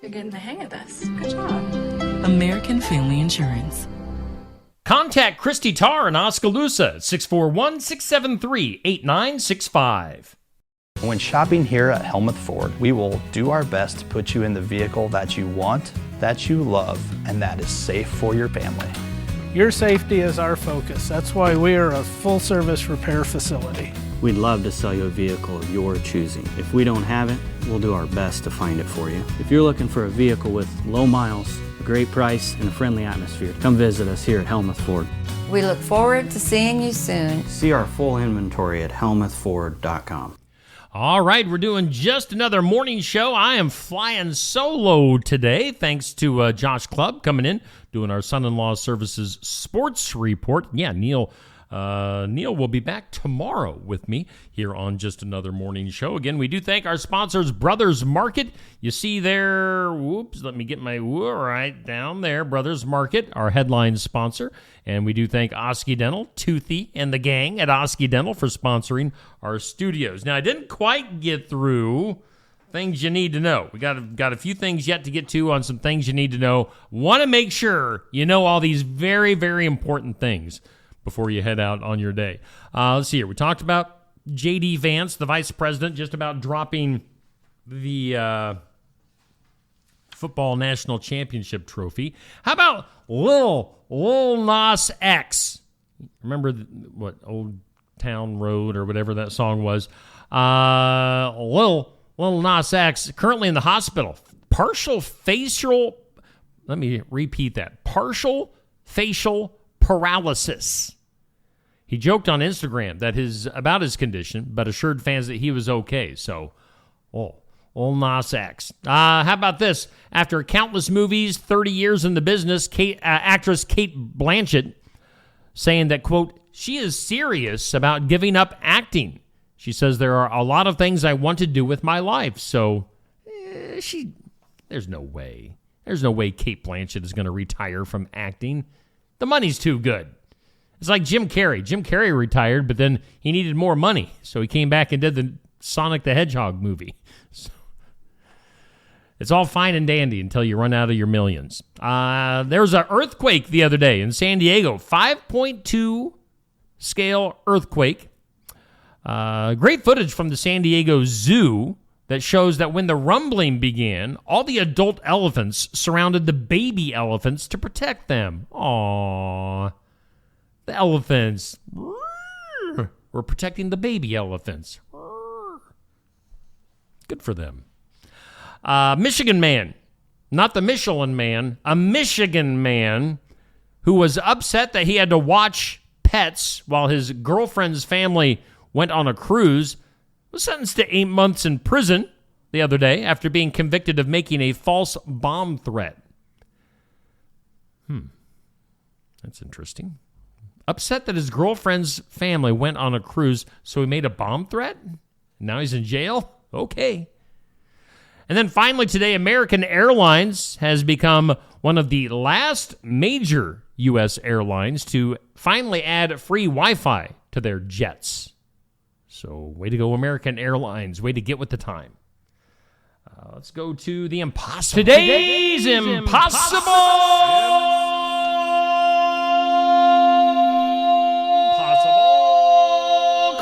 You're getting the hang of this. Good job. American Family Insurance. Contact Christy Tarr in Oskaloosa at 641-673-8965. When shopping here at Helmuth Ford, we will do our best to put you in the vehicle that you want, that you love, and that is safe for your family. Your safety is our focus. That's why we are a full-service repair facility. We'd love to sell you a vehicle of your choosing. If we don't have it, we'll do our best to find it for you. If you're looking for a vehicle with low miles, a great price, and a friendly atmosphere, come visit us here at Helmuth Ford. We look forward to seeing you soon. See our full inventory at helmuthford.com. All right, we're doing Just Another Morning Show. I am flying solo today, thanks to Josh Clubb coming in, doing our Son-in-Law Services Sports Report. Yeah, Neil will be back tomorrow with me here on Just Another Morning Show. Again, we do thank our sponsors, Brothers Market. You see there, let me get my right down there, Brothers Market, our headline sponsor. And we do thank Oski Dental, Toothy, and the gang at Oski Dental for sponsoring our studios. Now, I didn't quite get through things you need to know. We got a few things yet to get to on some things you need to know. Want to make sure you know all these very, very important things before you head out on your day. Let's see here. We talked about J.D. Vance, the vice president, just about dropping the football national championship trophy. How about Lil Nas X? Remember what Old Town Road or whatever that song was? Lil Nas X currently in the hospital. Partial facial paralysis. He joked on Instagram about his condition, but assured fans that he was okay. So, Lil Nas X. How about this? After countless movies, 30 years in the business, actress Cate Blanchett saying that, quote, she is serious about giving up acting. She says, there are a lot of things I want to do with my life. So, there's no way. There's no way Cate Blanchett is going to retire from acting. The money's too good. It's like Jim Carrey. Jim Carrey retired, but then he needed more money. So he came back and did the Sonic the Hedgehog movie. So, it's all fine and dandy until you run out of your millions. There was an earthquake the other day in San Diego. 5.2 scale earthquake. Great footage from the San Diego Zoo that shows that when the rumbling began, all the adult elephants surrounded the baby elephants to protect them. Aww. The elephants were protecting the baby elephants. Good for them. Michigan man, not the Michelin man, a Michigan man who was upset that he had to watch pets while his girlfriend's family went on a cruise, was sentenced to 8 months in prison the other day after being convicted of making a false bomb threat. That's interesting. Upset that his girlfriend's family went on a cruise, so he made a bomb threat? Now he's in jail? Okay. And then finally today, American Airlines has become one of the last major U.S. airlines to finally add free Wi-Fi to their jets. So, way to go, American Airlines. Way to get with the time. Let's go to the impossible. Today's impossible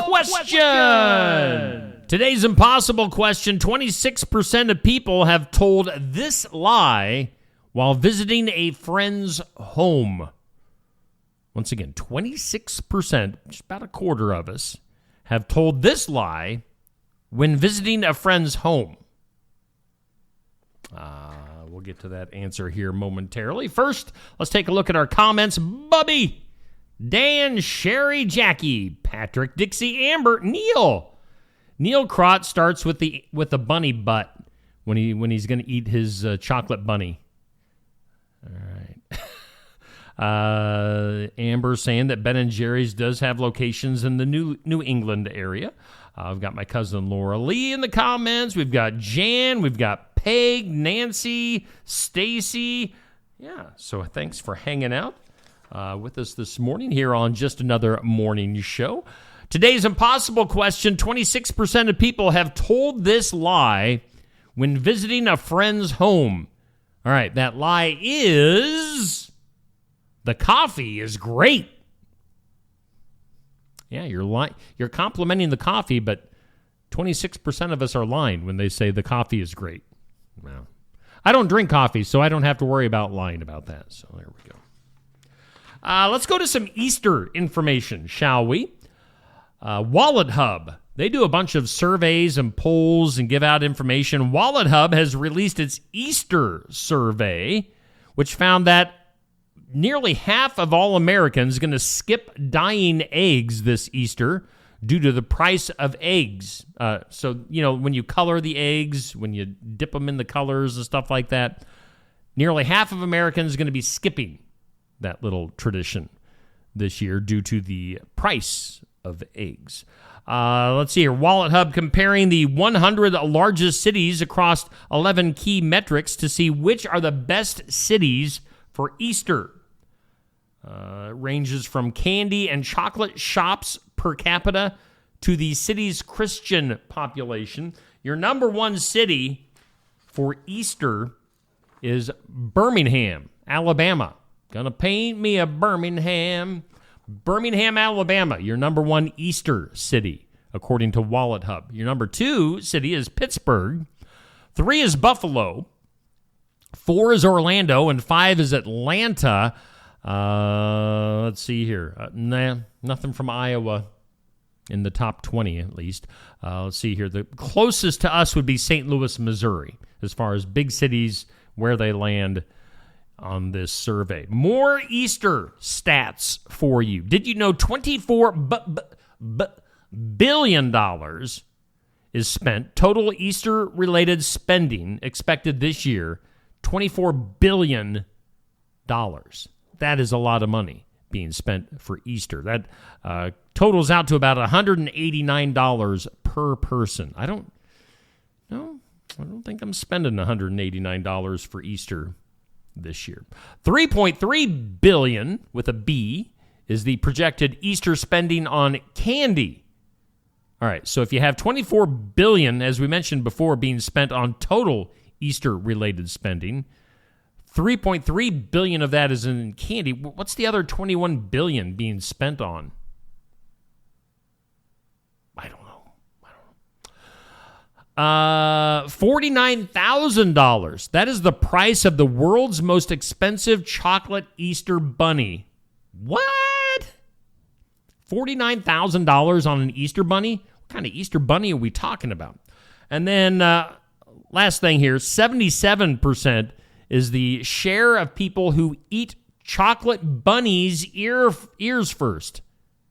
question. Today's impossible question. 26% of people have told this lie while visiting a friend's home. Once again, 26%, just about a quarter of us, have told this lie when visiting a friend's home. We'll get to that answer here momentarily. First, let's take a look at our comments. Bubby, Dan, Sherry, Jackie, Patrick, Dixie, Amber, Neil. Neil Crott starts with the bunny butt when he's going to eat his chocolate bunny. All right. Amber saying that Ben & Jerry's does have locations in the New England area. I've got my cousin Laura Lee in the comments. We've got Jan. We've got Peg, Nancy, Stacy. Yeah, so thanks for hanging out with us this morning here on Just Another Morning Show. Today's impossible question. 26% of people have told this lie when visiting a friend's home. All right, that lie is the coffee is great. Yeah, you're complimenting the coffee, but 26% of us are lying when they say the coffee is great. Well, I don't drink coffee, so I don't have to worry about lying about that. So there we go. Let's go to some Easter information, shall we? Wallet Hub. They do a bunch of surveys and polls and give out information. Wallet Hub has released its Easter survey, which found that nearly half of all Americans are going to skip dyeing eggs this Easter due to the price of eggs. So, when you color the eggs, when you dip them in the colors and stuff like that, nearly half of Americans are going to be skipping that little tradition this year due to the price of eggs. Let's see here. Wallet Hub comparing the 100 largest cities across 11 key metrics to see which are the best cities for Easter. It ranges from candy and chocolate shops per capita to the city's Christian population. Your number one city for Easter is Birmingham, Alabama. Gonna paint me a Birmingham. Birmingham, Alabama, your number one Easter city, according to Wallet Hub. Your number two city is Pittsburgh. 3 is Buffalo. 4 is Orlando. And 5 is Atlanta. Let's see here. Nothing from Iowa in the top 20, at least. Let's see here. The closest to us would be St. Louis, Missouri, as far as big cities, where they land on this survey. More Easter stats for you. Did you know $24 billion is spent, total Easter-related spending expected this year, $24 billion. That is a lot of money being spent for Easter. That totals out to about $189 per person. I don't think I'm spending $189 for Easter this year. $3.3 billion with a B is the projected Easter spending on candy. All right, so if you have $24 billion, as we mentioned before, being spent on total Easter-related spending, $3.3 billion of that is in candy. What's the other $21 billion being spent on? I don't know. $49,000. That is the price of the world's most expensive chocolate Easter bunny. What? $49,000 on an Easter bunny? What kind of Easter bunny are we talking about? And then last thing here, 77% is the share of people who eat chocolate bunnies ears first.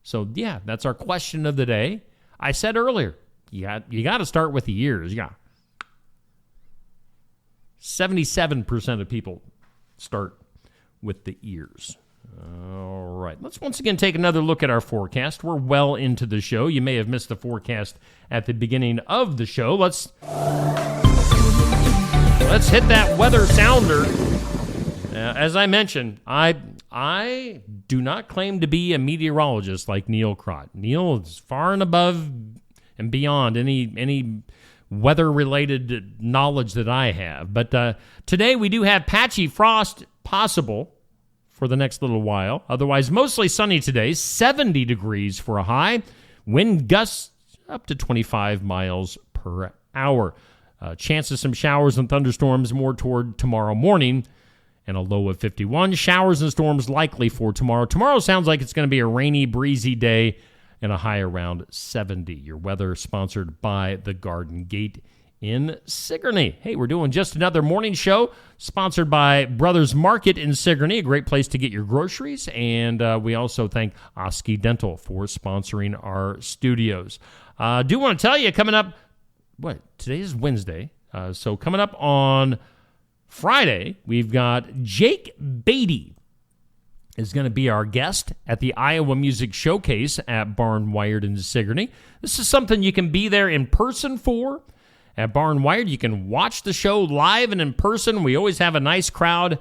So, yeah, that's our question of the day. I said earlier, you got to start with the ears. Yeah. 77% of people start with the ears. All right. Let's once again take another look at our forecast. We're well into the show. You may have missed the forecast at the beginning of the show. Let's hit that weather sounder. As I mentioned, I I do not claim to be a meteorologist like Neil Crott. Neil is far and above and beyond any weather-related knowledge that I have. But today we do have patchy frost possible for the next little while. Otherwise, mostly sunny today, 70 degrees for a high. Wind gusts up to 25 miles per hour. Chance of some showers and thunderstorms more toward tomorrow morning, and a low of 51. Showers and storms likely for tomorrow. Tomorrow sounds like it's going to be a rainy, breezy day, and a high around 70. Your weather sponsored by the Garden Gate in Sigourney. Hey, we're doing just another morning show sponsored by Brothers Market in Sigourney, a great place to get your groceries. And we also thank Oski Dental for sponsoring our studios. Do want to tell you, coming up, today is Wednesday. So coming up on Friday, we've got Jake Beatty is going to be our guest at the Iowa Music Showcase at Barn Wired in Sigourney. This is something you can be there in person for. At Barn Wired, you can watch the show live and in person. We always have a nice crowd.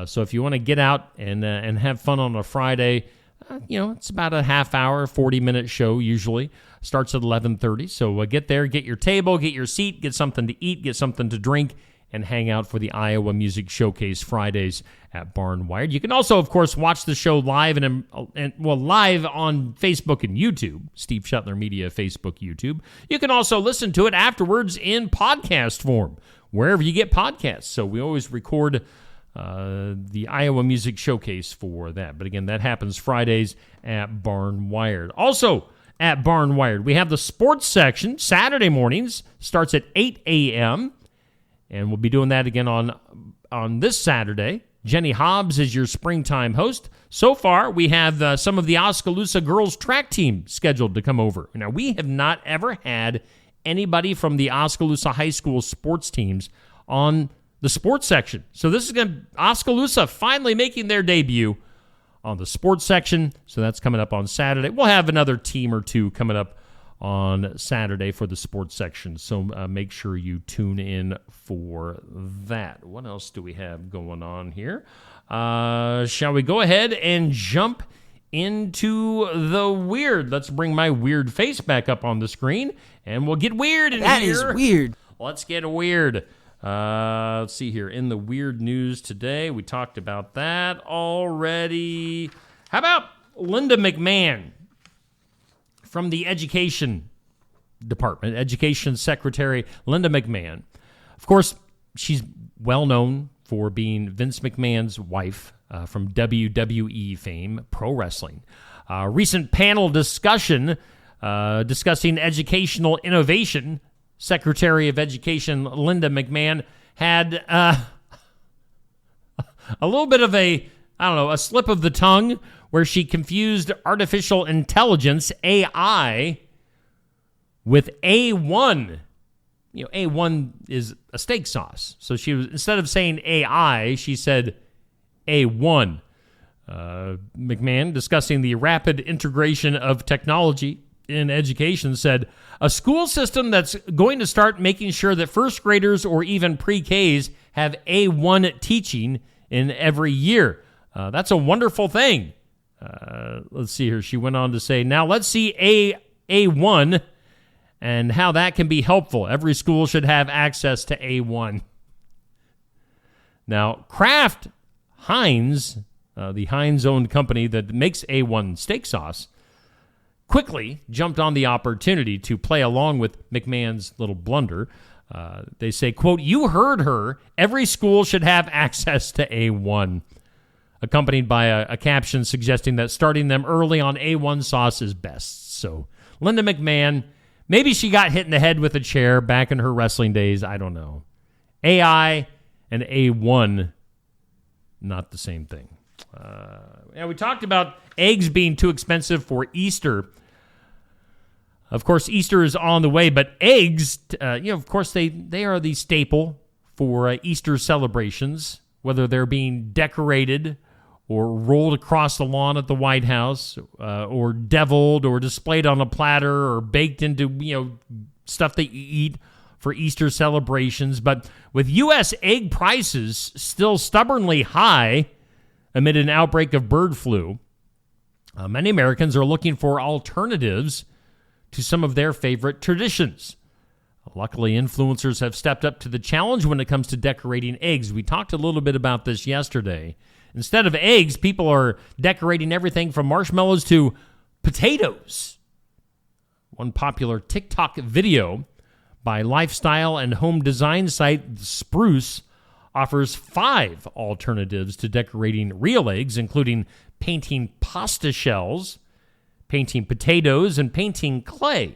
So if you want to get out and have fun on a Friday, it's about a half hour, 40-minute show usually. Starts at 11:30. So get there, get your table, get your seat, get something to eat, get something to drink, and hang out for the Iowa Music Showcase Fridays at Barn Wired. You can also, of course, watch the show live live on Facebook and YouTube, Steve Shuttler Media, Facebook, YouTube. You can also listen to it afterwards in podcast form, wherever you get podcasts. So we always record the Iowa Music Showcase for that. But again, that happens Fridays at Barn Wired. Also at Barn Wired, we have the sports section Saturday mornings, starts at 8 a.m., and we'll be doing that again on this Saturday. Jenny Hobbs is your springtime host. So far, we have some of the Oskaloosa girls track team scheduled to come over. Now, we have not ever had anybody from the Oskaloosa high school sports teams on the sports section. So this is going to Oskaloosa finally making their debut on the sports section. So that's coming up on Saturday. We'll have another team or two coming up on Saturday for the sports section. So make sure you tune in for that. What else do we have going on here? Shall we go ahead and jump into the weird? Let's bring my weird face back up on the screen, and we'll get weird in here. That is weird. Let's get weird. Let's see here. In the weird news today, we talked about that already. How about Linda McMahon from the Education Department, Education Secretary Linda McMahon? Of course, she's well known for being Vince McMahon's wife from WWE fame, pro wrestling. Recent panel discussion discussing educational innovation. Secretary of Education Linda McMahon had a little bit of a slip of the tongue where she confused artificial intelligence, AI, with A1. A1 is a steak sauce. So she was, instead of saying AI, she said A1. McMahon, discussing the rapid integration of technology in education, said, a school system that's going to start making sure that first graders or even pre-Ks have A1 teaching in every year. That's a wonderful thing. Let's see here. She went on to say, now let's see A1 and how that can be helpful. Every school should have access to A1. Now, Kraft Heinz, the Heinz-owned company that makes A1 steak sauce, quickly jumped on the opportunity to play along with McMahon's little blunder. They say, quote, you heard her. Every school should have access to A1. Accompanied by a caption suggesting that starting them early on A1 sauce is best. So, Linda McMahon, maybe she got hit in the head with a chair back in her wrestling days. I don't know. AI and A1, not the same thing. We talked about eggs being too expensive for Easter. Of course, Easter is on the way, but eggs, of course, they are the staple for Easter celebrations, whether they're being decorated or rolled across the lawn at the White House, or deviled or displayed on a platter or baked into, stuff that you eat for Easter celebrations. But with U.S. egg prices still stubbornly high, Amid an outbreak of bird flu, many Americans are looking for alternatives to some of their favorite traditions. Luckily, influencers have stepped up to the challenge when it comes to decorating eggs. We talked a little bit about this yesterday. Instead of eggs, people are decorating everything from marshmallows to potatoes. One popular TikTok video by lifestyle and home design site Spruce offers 5 alternatives to decorating real eggs, including painting pasta shells, painting potatoes, and painting clay.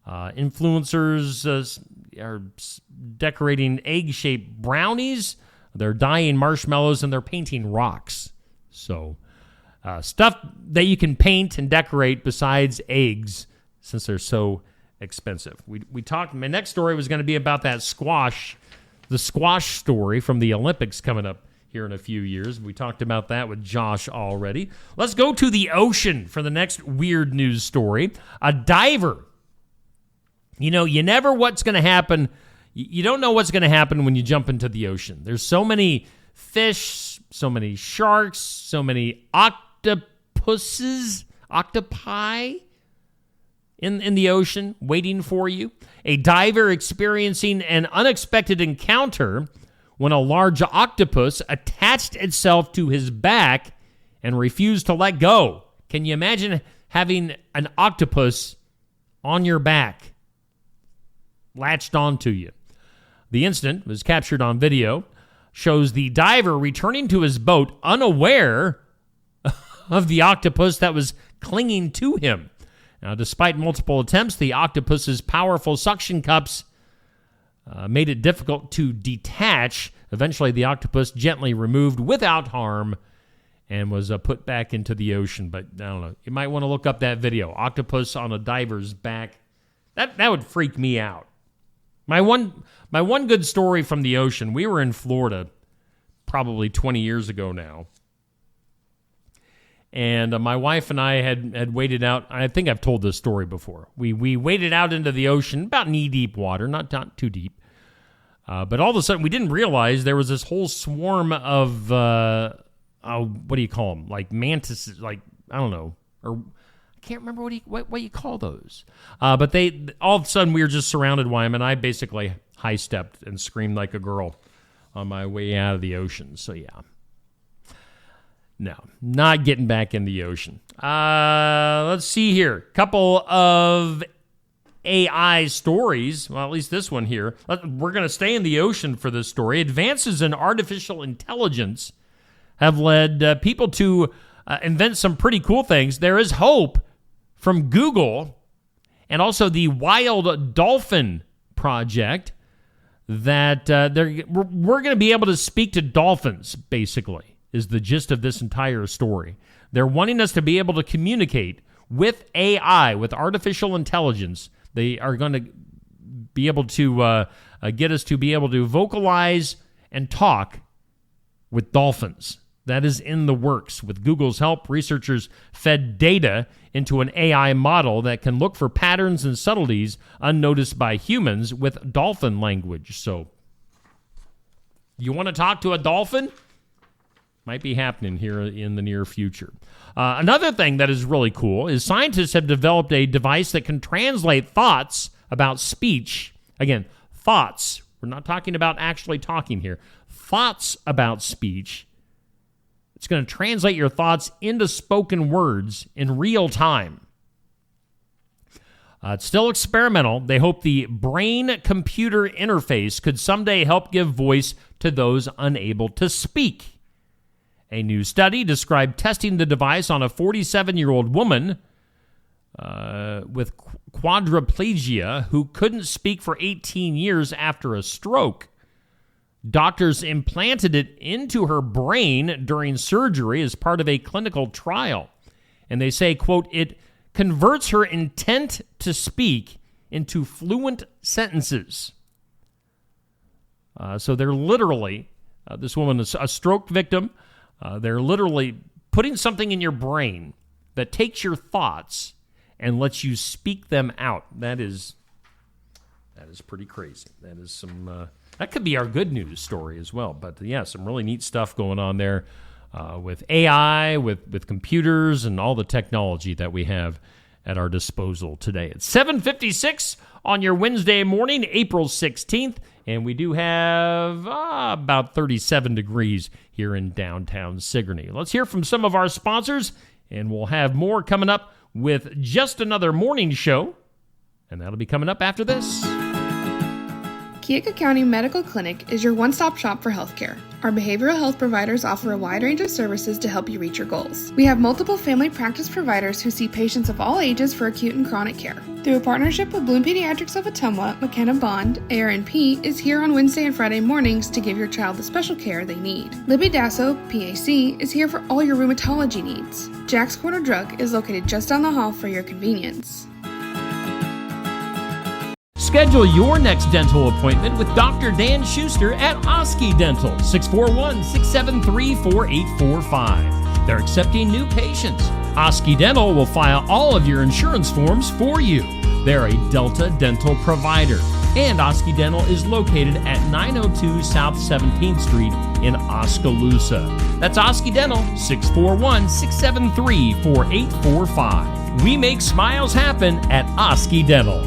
Influencers are decorating egg-shaped brownies, they're dyeing marshmallows, and they're painting rocks. So, stuff that you can paint and decorate besides eggs, since they're so expensive. We talked. My next story was going to be about that squash, the squash story from the Olympics coming up here in a few years. We talked about that with Josh already. Let's go to the ocean for the next weird news story. A diver. You know, you never what's going to happen. You don't know what's going to happen when you jump into the ocean. There's so many fish, so many sharks, so many octopi in the ocean waiting for you. A diver experiencing an unexpected encounter when a large octopus attached itself to his back and refused to let go. Can you imagine having an octopus on your back, latched onto you? The incident was captured on video, shows the diver returning to his boat unaware of the octopus that was clinging to him. Now, despite multiple attempts, the octopus's powerful suction cups made it difficult to detach. Eventually, the octopus gently removed without harm and was put back into the ocean. But I don't know. You might want to look up that video. Octopus on a diver's back. That would freak me out. My one good story from the ocean, we were in Florida probably 20 years ago now. And my wife and I had waded out. I think I've told this story before. We waded out into the ocean, about knee-deep water, not too deep. But all of a sudden, we didn't realize there was this whole swarm of, what do you call them? Like mantises, like, I don't know. Or I can't remember what you call those. But all of a sudden, we were just surrounded by them, and I basically high-stepped and screamed like a girl on my way out of the ocean. So, yeah. No, not getting back in the ocean. Let's see here. Couple of AI stories. Well, at least this one here. We're going to stay in the ocean for this story. Advances in artificial intelligence have led people to invent some pretty cool things. There is hope from Google and also the Wild Dolphin Project that we're going to be able to speak to dolphins, basically, is the gist of this entire story. They're wanting us to be able to communicate with AI, with artificial intelligence. They are going to be able to get us to be able to vocalize and talk with dolphins. That is in the works. With Google's help, researchers fed data into an AI model that can look for patterns and subtleties unnoticed by humans with dolphin language. So, you want to talk to a dolphin? Might be happening here in the near future. Another thing that is really cool is scientists have developed a device that can translate thoughts about speech. Again, thoughts. We're not talking about actually talking here. Thoughts about speech. It's going to translate your thoughts into spoken words in real time. It's still experimental. They hope the brain-computer interface could someday help give voice to those unable to speak. A new study described testing the device on a 47-year-old woman with quadriplegia who couldn't speak for 18 years after a stroke. Doctors implanted it into her brain during surgery as part of a clinical trial. And they say, quote, it converts her intent to speak into fluent sentences. So they're literally, this woman is a stroke victim. They're literally putting something in your brain that takes your thoughts and lets you speak them out. That is pretty crazy. That is that could be our good news story as well. But yeah, some really neat stuff going on there with AI, with computers, and all the technology that we have at our disposal today. It's 7:56 on your Wednesday morning, April 16th, and we do have about 37 degrees here in downtown Sigourney. Let's hear from some of our sponsors, and we'll have more coming up with Just Another Morning Show, and that'll be coming up after this. Keokuk County Medical Clinic is your one-stop shop for healthcare. Our behavioral health providers offer a wide range of services to help you reach your goals. We have multiple family practice providers who see patients of all ages for acute and chronic care. Through a partnership with Bloom Pediatrics of Ottumwa, McKenna Bond, ARNP, is here on Wednesday and Friday mornings to give your child the special care they need. Libby Dasso, PAC, is here for all your rheumatology needs. Jack's Corner Drug is located just down the hall for your convenience. Schedule your next dental appointment with Dr. Dan Schuster at Oski Dental, 641-673-4845. They're accepting new patients. Oski Dental will file all of your insurance forms for you. They're a Delta dental provider. And Oski Dental is located at 902 South 17th Street in Oskaloosa. That's Oski Dental, 641-673-4845. We make smiles happen at Oski Dental.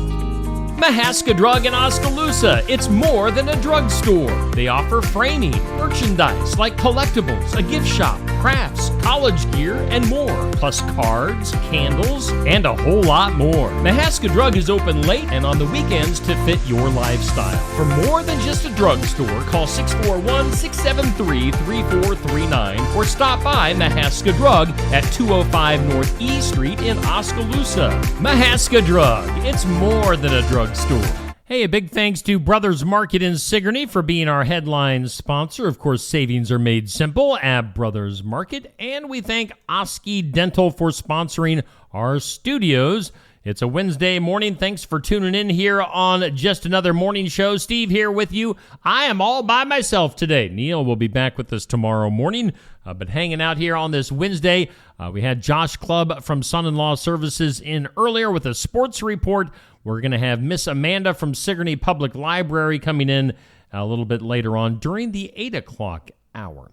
Mahaska Drug in Oskaloosa. It's more than a drugstore. They offer framing, merchandise like collectibles, a gift shop, crafts, college gear, and more. Plus cards, candles, and a whole lot more. Mahaska Drug is open late and on the weekends to fit your lifestyle. For more than just a drugstore, call 641-673-3439 or stop by Mahaska Drug at 205 North E Street in Oskaloosa. Mahaska Drug. It's more than a drugstore. Hey, a big thanks to Brothers Market in Sigourney for being our headline sponsor. Of course, savings are made simple at Brothers Market. And we thank Oski Dental for sponsoring our studios. It's a Wednesday morning. Thanks for tuning in here on Just Another Morning Show. Steve here with you. I am all by myself today. Neil will be back with us tomorrow morning. But hanging out here on this Wednesday, we had Josh Clubb from Son-in-Law Services in earlier with a sports report. We're going to have Miss Amanda from Sigourney Public Library coming in a little bit later on during the 8 o'clock hour.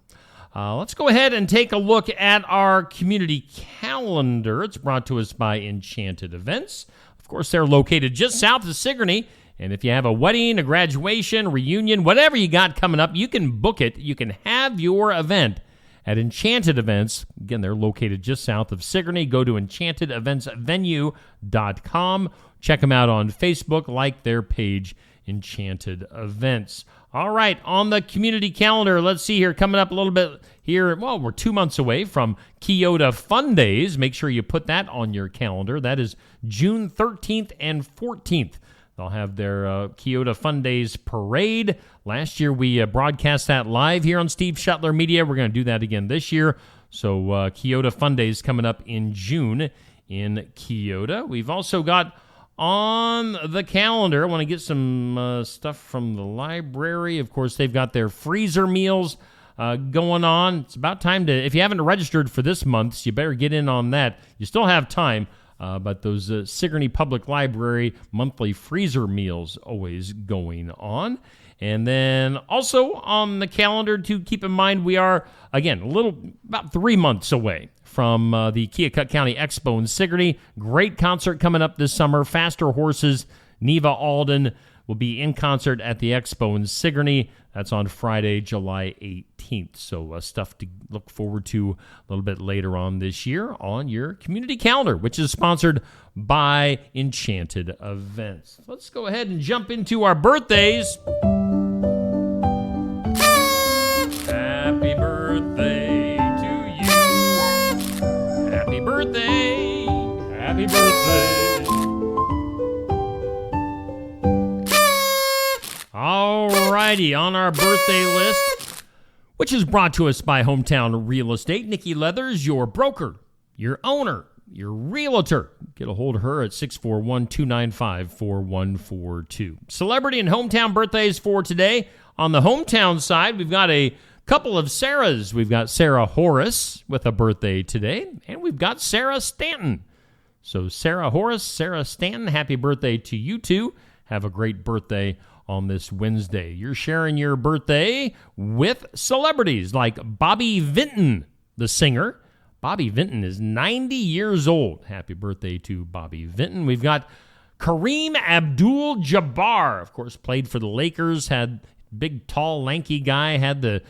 Let's go ahead and take a look at our community calendar. It's brought to us by Enchanted Events. Of course, they're located just south of Sigourney. And if you have a wedding, a graduation, reunion, whatever you got coming up, you can book it. You can have your event at Enchanted Events. Again, they're located just south of Sigourney. Go to EnchantedEventsVenue.com. Check them out on Facebook. Like their page, Enchanted Events. All right, on the community calendar, let's see here, coming up a little bit here. Well, we're 2 months away from Keota Fun Days. Make sure you put that on your calendar. That is June 13th and 14th. They'll have their Keota Fun Days parade. Last year, we broadcast that live here on Steve Shuttler Media. We're going to do that again this year. So Keota Fun Days coming up in June in Keota. We've also got on the calendar, I want to get some stuff from the library. Of course, they've got their freezer meals going on. It's about time to, if you haven't registered for this month, you better get in on that. You still have time. But those Sigourney Public Library monthly freezer meals always going on. And then also on the calendar to keep in mind, we are, again, about 3 months away from the Keokuk County Expo in Sigourney. Great concert coming up this summer. Faster Horses, Neva Alden will be in concert at the Expo in Sigourney. That's on Friday, July 18th. So stuff to look forward to a little bit later on this year on your community calendar, which is sponsored by Enchanted Events. Let's go ahead and jump into our birthdays. Happy birthday to you. Happy birthday. Happy birthday. Alrighty, on our birthday list, which is brought to us by Hometown Real Estate, Nikki Leathers, your broker, your owner, your realtor. Get a hold of her at 641-295-4142. Celebrity and hometown birthdays for today. On the hometown side, we've got a couple of Sarahs. We've got Sarah Horace with a birthday today, and we've got Sarah Stanton. So Sarah Horace, Sarah Stanton, happy birthday to you two. Have a great birthday on this Wednesday. You're sharing your birthday with celebrities like Bobby Vinton. The singer, Bobby Vinton, is 90 years old. Happy birthday to Bobby Vinton. We've got Kareem Abdul-Jabbar, of course, played for the Lakers, had big, tall, lanky guy, had the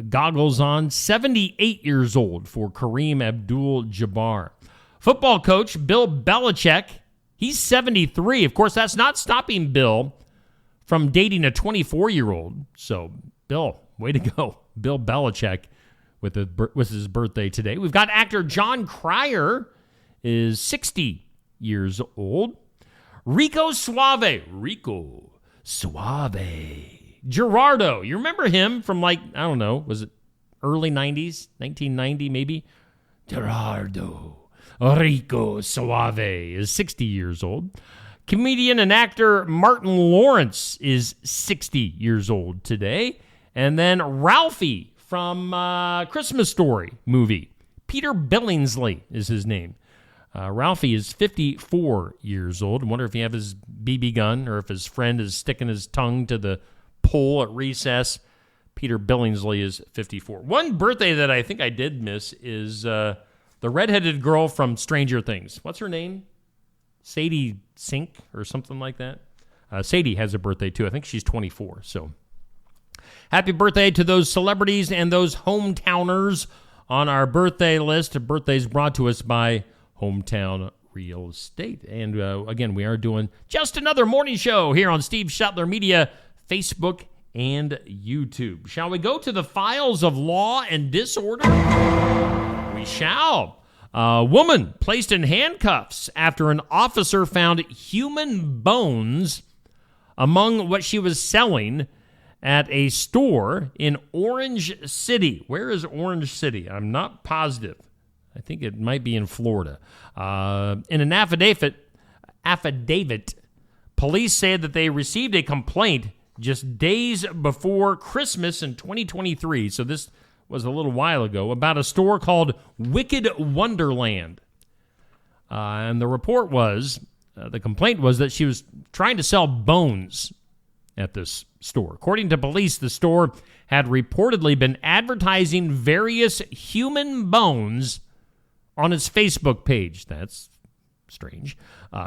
goggles on. 78 years old for Kareem Abdul-Jabbar. Football coach Bill Belichick, he's 73. Of course, that's not stopping Bill from dating a 24-year-old. So, Bill, way to go. Bill Belichick with his birthday today. We've got actor John Cryer is 60 years old. Rico Suave. Gerardo. You remember him from, like, I don't know, was it early 90s? 1990 maybe? Gerardo. Rico Suave is 60 years old. Comedian and actor Martin Lawrence is 60 years old today. And then Ralphie from Christmas Story movie. Peter Billingsley is his name. Ralphie is 54 years old. I wonder if he has his BB gun or if his friend is sticking his tongue to the pole at recess. Peter Billingsley is 54. One birthday that I think I did miss is the redheaded girl from Stranger Things. What's her name? Sadie Sink or something like that. Sadie has a birthday too. I think she's 24. So happy birthday to those celebrities and those hometowners on our birthday list. Birthdays brought to us by Hometown Real Estate. And again, we are doing just another morning show here on Steve Shetler Media, Facebook and YouTube. Shall we go to the files of law and disorder? We shall. A woman placed in handcuffs after an officer found human bones among what she was selling at a store in Orange City. Where is Orange City? I'm not positive. I think it might be in Florida. In an affidavit, police said that they received a complaint just days before Christmas in 2023. So this was a little while ago, about a store called Wicked Wonderland. And the report was, the complaint was that she was trying to sell bones at this store. According to police, the store had reportedly been advertising various human bones on its Facebook page. That's strange.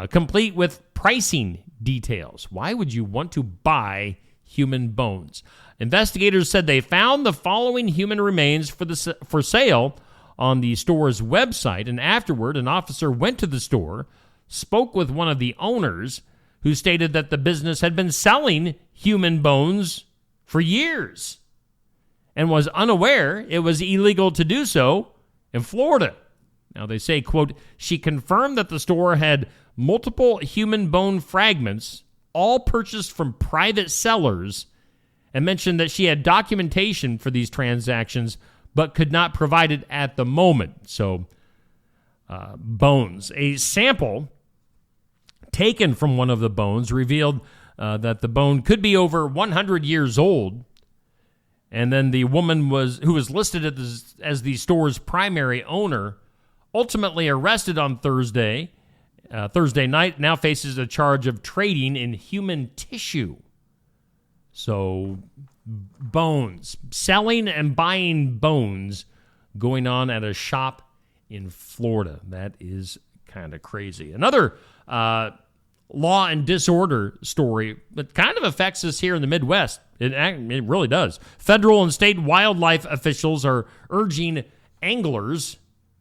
Complete with pricing details. Why would you want to buy human bones? Investigators said they found the following human remains for sale on the store's website, and afterward, an officer went to the store, spoke with one of the owners, who stated that the business had been selling human bones for years and was unaware it was illegal to do so in Florida. Now, they say, quote, she confirmed that the store had multiple human bone fragments, all purchased from private sellers, and mentioned that she had documentation for these transactions, but could not provide it at the moment. So, bones. A sample taken from one of the bones revealed that the bone could be over 100 years old. And then the woman who was listed as the store's primary owner, ultimately arrested on Thursday night, now faces a charge of trading in human tissue. So, bones. Selling and buying bones going on at a shop in Florida. That is kind of crazy. Another law and disorder story that kind of affects us here in the Midwest. It really does. Federal and state wildlife officials are urging anglers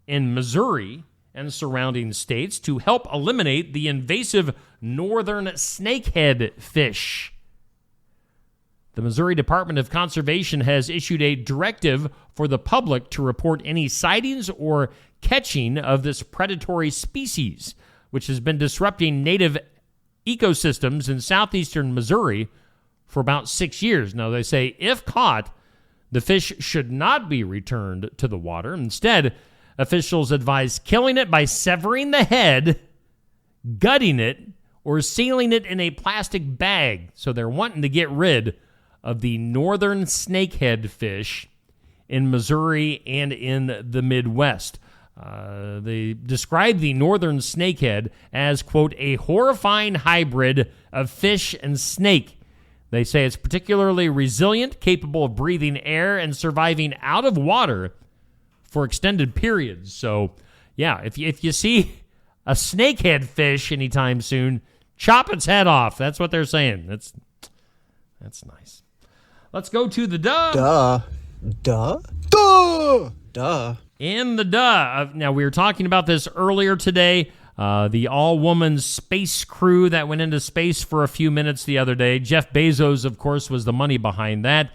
in Missouri and surrounding states to help eliminate the invasive northern snakehead fish. The Missouri Department of Conservation has issued a directive for the public to report any sightings or catching of this predatory species, which has been disrupting native ecosystems in southeastern Missouri for about 6 years. Now, they say if caught, the fish should not be returned to the water. Instead, officials advise killing it by severing the head, gutting it, or sealing it in a plastic bag. So they're wanting to get rid of the northern snakehead fish in Missouri and in the Midwest. They describe the northern snakehead as, quote, a horrifying hybrid of fish and snake. They say it's particularly resilient, capable of breathing air and surviving out of water for extended periods. So, yeah, if you see a snakehead fish anytime soon, chop its head off. That's what they're saying. That's nice. Let's go to the duh. Duh. In the duh. Now, we were talking about this earlier today. The all-woman space crew that went into space for a few minutes the other day. Jeff Bezos, of course, was the money behind that.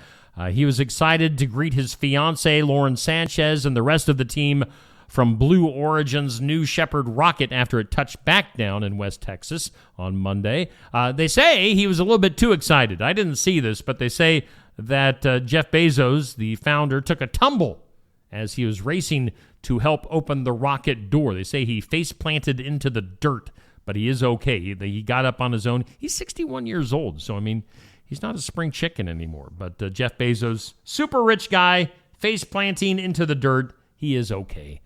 He was excited to greet his fiancée, Lauren Sanchez, and the rest of the team from Blue Origin's New Shepard rocket after it touched back down in West Texas on Monday. They say he was a little bit too excited. I didn't see this, but they say that Jeff Bezos, the founder, took a tumble as he was racing to help open the rocket door. They say he face planted into the dirt, but he is okay. He got up on his own. He's 61 years old, so I mean, he's not a spring chicken anymore. But Jeff Bezos, super rich guy, face planting into the dirt. He is okay.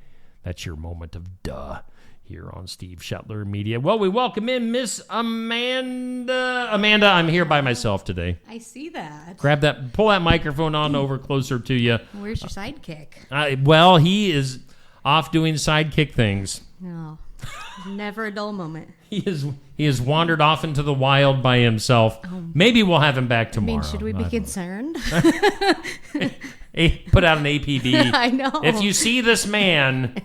That's your moment of duh here on Steve Shetler Media. Well, we welcome in Miss Amanda. Amanda, I'm here by myself today. I see that. Pull that microphone on over closer to you. Where's your sidekick? Well, he is off doing sidekick things. No, never a dull moment. He has wandered off into the wild by himself. Maybe we'll have him back tomorrow. I mean, should we be concerned? Put out an APB. I know. If you see this man,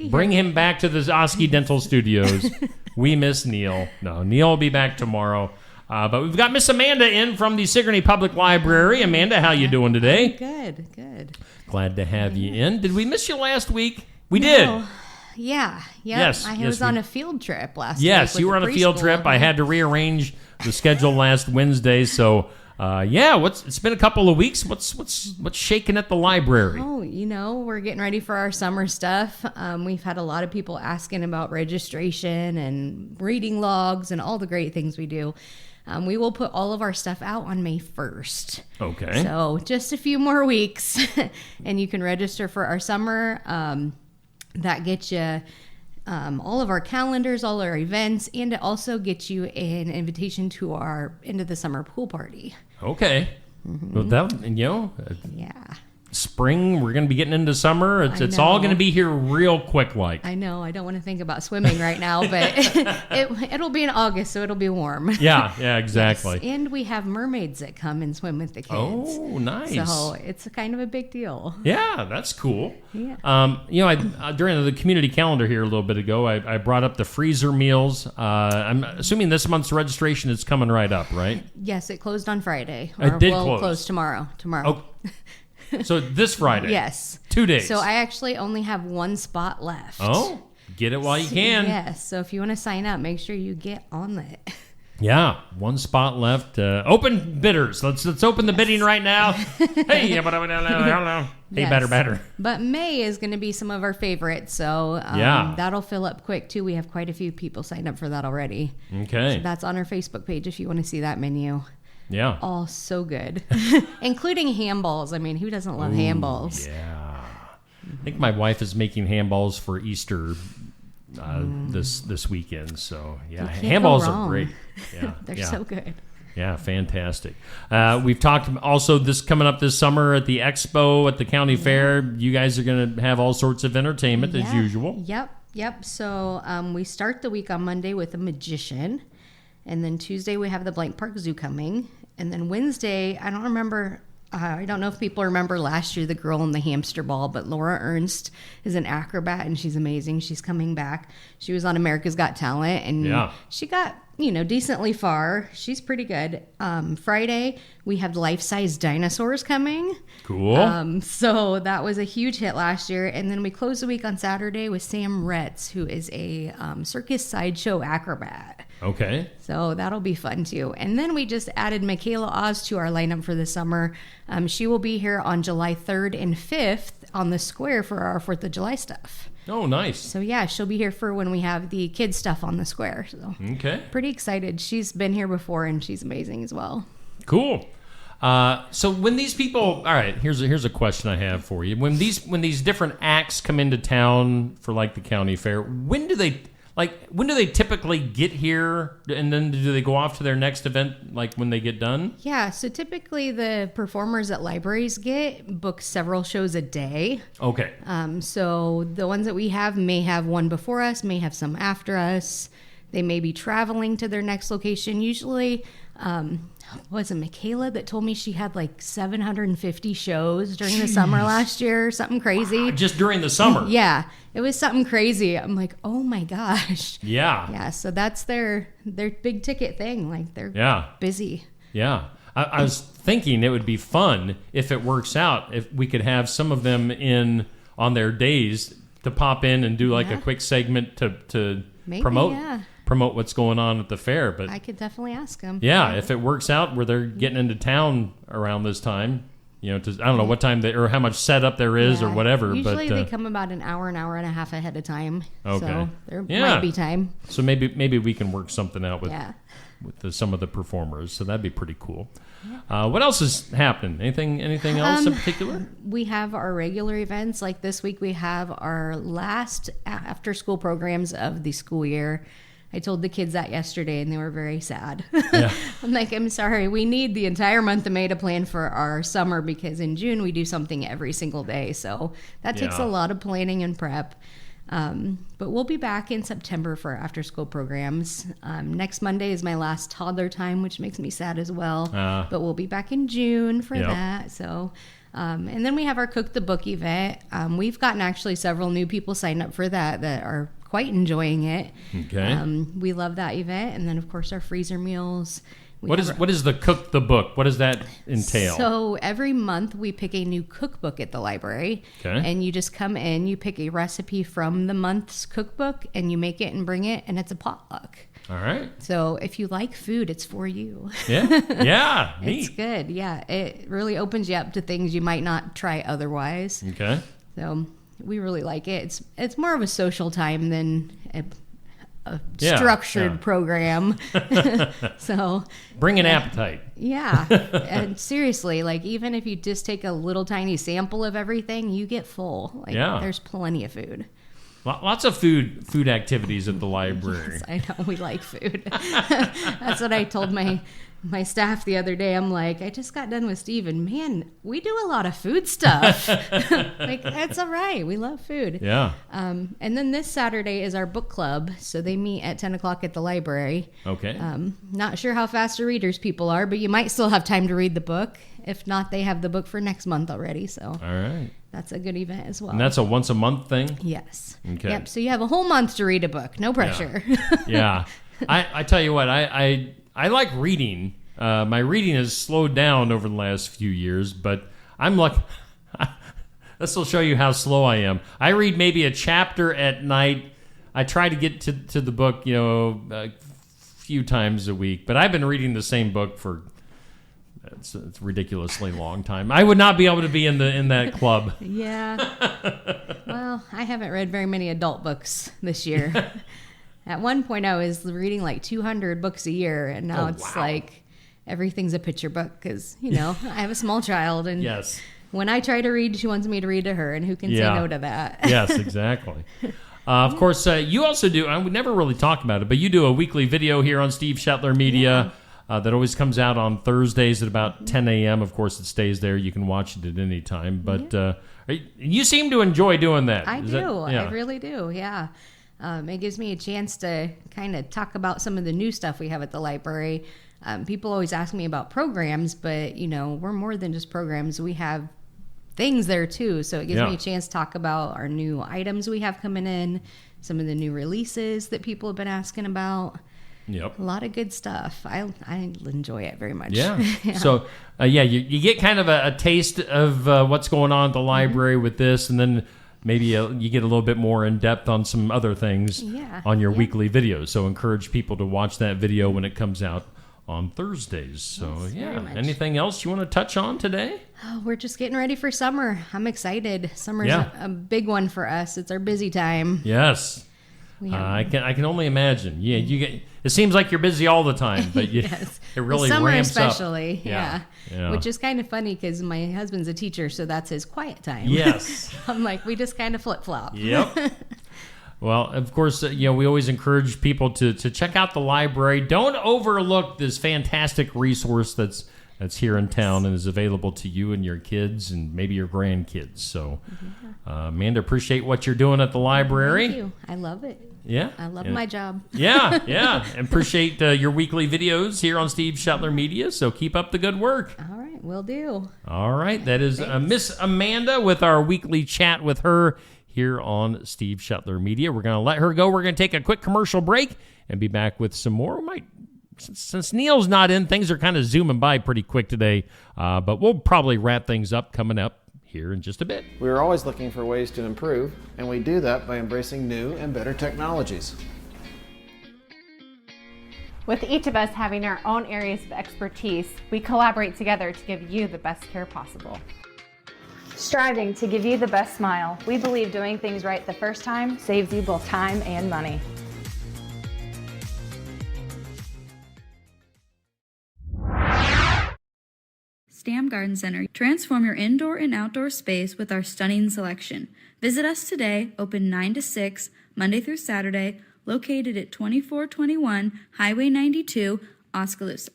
bring him back to the Oski Dental Studios. We miss Neil. No, Neil will be back tomorrow. But we've got Miss Amanda in from the Sigourney Public Library. Amanda, how you doing today? Good. Glad to have you in. Did we miss you last week? We did. Yeah. Yes. I was on a field trip last week. Yes, you were on a field trip. I had to rearrange the schedule last Wednesday, so it's been a couple of weeks. What's shaking at the library? Oh, we're getting ready for our summer stuff. We've had a lot of people asking about registration and reading logs and all the great things we do. We will put all of our stuff out on May 1st. Okay. So just a few more weeks, and you can register for our summer. That gets you all of our calendars, all our events, and it also gets you an invitation to our end of the summer pool party. Okay. Mm-hmm. Well, spring, we're going to be getting into summer. It's all going to be here real quick like. I know. I don't want to think about swimming right now, but it'll be in August, so it'll be warm. Yeah, exactly. Yes. And we have mermaids that come and swim with the kids. Oh, nice. So it's kind of a big deal. Yeah, that's cool. Yeah. I during the community calendar here a little bit ago, I brought up the freezer meals. I'm assuming this month's registration is coming right up, right? Yes, it closed on Friday. It did close. Close tomorrow. Oh. So this Friday? Yes. 2 days. So I actually only have one spot left. Oh, get it while you can. Yes. So if you want to sign up, make sure you get on it. Yeah, one spot left. Open bidders. Let's open the bidding right now. Hey, hey, better. But May is going to be some of our favorites, so that'll fill up quick too. We have quite a few people signed up for that already. Okay. So that's on our Facebook page if you want to see that menu. Yeah. All so good. Including handballs. I mean, who doesn't love handballs? Yeah. I think my wife is making handballs for Easter this weekend. So, yeah. Handballs are great. Yeah. They're so good. Yeah, fantastic. We've talked also this coming up this summer at the Expo at the county fair. You guys are going to have all sorts of entertainment as usual. Yep. So we start the week on Monday with a magician. And then Tuesday we have the Blank Park Zoo coming. And then Wednesday, I don't know if people remember last year, the girl in the hamster ball, but Laura Ernst is an acrobat and she's amazing. She's coming back. She was on America's Got Talent and she got, decently far. She's pretty good. Friday, we have life-size dinosaurs coming. Cool. So that was a huge hit last year. And then we close the week on Saturday with Sam Retz, who is a circus sideshow acrobat. Okay. So that'll be fun too. And then we just added Michaela Oz to our lineup for the summer. She will be here on July 3rd and 5th on the square for our 4th of July stuff. Oh, nice. So yeah, she'll be here for when we have the kids stuff on the square. So okay. Pretty excited. She's been here before and she's amazing as well. Cool. So when these people, all right, here's a question I have for you. When these different acts come into town for like the county fair, when do they, Like, when do they typically get here, and then do they go off to their next event, like when they get done? Yeah, so typically the performers at libraries book several shows a day. Okay. So the ones that we have may have one before us, may have some after us. They may be traveling to their next location. Usually, was it Michaela that told me she had like 750 shows during the summer last year, something crazy? Wow, just during the summer? Yeah, it was something crazy. I'm like, oh my gosh. Yeah. Yeah, so that's their big ticket thing. Like, they're busy. Yeah. I was thinking it would be fun if it works out, if we could have some of them in on their days to pop in and do like a quick segment to Maybe, promote what's going on at the fair. But I could definitely ask them. Yeah, if it works out where they're getting into town around this time, I don't know what time or how much setup there is or whatever. Usually but they come about an hour and a half ahead of time. Okay. So there might be time. So maybe we can work something out with some of the performers. So that'd be pretty cool. What else is happening? Anything else in particular? We have our regular events. Like this week, we have our last after-school programs of the school year. I told the kids that yesterday, and they were very sad. Yeah. I'm like, I'm sorry. We need the entire month of May to plan for our summer, because in June we do something every single day. So that takes a lot of planning and prep. But we'll be back in September for our after-school programs. Next Monday is my last toddler time, which makes me sad as well. But we'll be back in June for that. So, and then we have our Cook the Book event. We've gotten actually several new people signed up for that are quite enjoying it. Okay. We love that event. And then, of course, our freezer meals. What is the Cook the Book? What does that entail? So every month we pick a new cookbook at the library. Okay. And you just come in, you pick a recipe from the month's cookbook, and you make it and bring it, and it's a potluck. All right. So if you like food, it's for you. Yeah. Yeah. It's good. Yeah. It really opens you up to things you might not try otherwise. Okay. So we really like it. It's more of a social time than a structured program. So bring an appetite. Yeah. And seriously, like, even if you just take a little tiny sample of everything, you get full. Like, there's plenty of food. Lots of food activities at the library. Yes, I know. We like food. That's what I told my staff the other day. I'm like, I just got done with Steve, and man, we do a lot of food stuff. Like, that's all right. We love food. Yeah. And then this Saturday is our book club. So they meet at 10 o'clock at the library. Okay. Not sure how fast the readers people are, but you might still have time to read the book. If not, they have the book for next month already. So all right. That's a good event as well. And that's a once a month thing? Yes. Okay. Yep. So you have a whole month to read a book. No pressure. Yeah. I tell you what, I like reading. My reading has slowed down over the last few years, but I'm like, this will show you how slow I am. I read maybe a chapter at night. I try to get to the book, a few times a week, but I've been reading the same book for it's a ridiculously long time. I would not be able to be in that club. Yeah. Well, I haven't read very many adult books this year. At one point, I was reading like 200 books a year, and now it's like everything's a picture book because, I have a small child, and when I try to read, she wants me to read to her, and who can say no to that? Yes, exactly. Of course, you also do, I would never really talk about it, but you do a weekly video here on Steve Shetler Media. That always comes out on Thursdays at about 10 a.m. Of course, it stays there. You can watch it at any time. But you seem to enjoy doing that. I do. I really do, yeah. It gives me a chance to kind of talk about some of the new stuff we have at the library. People always ask me about programs, but, we're more than just programs. We have things there, too. So it gives me a chance to talk about our new items we have coming in, some of the new releases that people have been asking about. Yep. A lot of good stuff. I enjoy it very much. Yeah. So, you get kind of a taste of what's going on at the library with this, and then maybe you get a little bit more in depth on some other things on your weekly videos. So encourage people to watch that video when it comes out on Thursdays. So, anything else you want to touch on today? Oh, we're just getting ready for summer. I'm excited. Summer's a big one for us. It's our busy time. Yes. I can only imagine. Yeah, it seems like you're busy all the time, but it really summer ramps especially, up. Yeah. Which is kind of funny because my husband's a teacher, so that's his quiet time. Yes. I'm like, we just kind of flip-flop. Yep. Well, of course, we always encourage people to check out the library. Don't overlook this fantastic resource that's here in town and is available to you and your kids and maybe your grandkids. So, Amanda, appreciate what you're doing at the library. Thank you. I love it. Yeah. I love my job. Yeah. And appreciate your weekly videos here on Steve Shuttler Media. So keep up the good work. All right, will do. All right. That is Miss Amanda with our weekly chat with her here on Steve Shuttler Media. We're going to let her go. We're going to take a quick commercial break and be back with some more. We might, since Neil's not in, things are kind of zooming by pretty quick today, but we'll probably wrap things up coming up here in just a bit. We are always looking for ways to improve, and we do that by embracing new and better technologies. With each of us having our own areas of expertise, we collaborate together to give you the best care possible. Striving to give you the best smile, we believe doing things right the first time saves you both time and money. Stam Garden Center. Transform your indoor and outdoor space with our stunning selection. Visit us today, open 9 to 6, Monday through Saturday, located at 2421 Highway 92, Oskaloosa.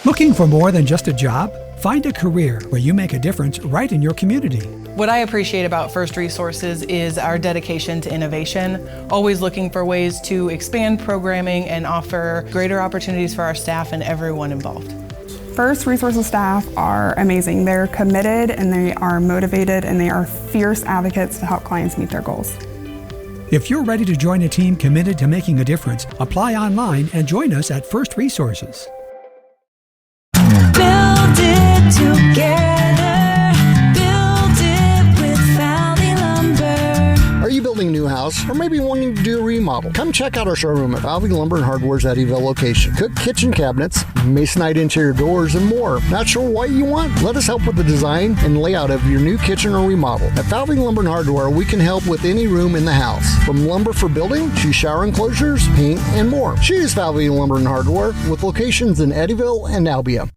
Looking for more than just a job? Find a career where you make a difference right in your community. What I appreciate about First Resources is our dedication to innovation, always looking for ways to expand programming and offer greater opportunities for our staff and everyone involved. First Resources staff are amazing. They're committed and they are motivated and they are fierce advocates to help clients meet their goals. If you're ready to join a team committed to making a difference, apply online and join us at First Resources. Build it together. Build it with Valley Lumber. Are you building a new house or maybe wanting to do a remodel? Come check out our showroom at Valley Lumber and Hardware's Eddyville location. Cook kitchen cabinets, masonite interior doors, and more. Not sure what you want? Let us help with the design and layout of your new kitchen or remodel. At Valley Lumber and Hardware, we can help with any room in the house, from lumber for building to shower enclosures, paint, and more. Choose Valley Lumber and Hardware with locations in Eddyville and Albia.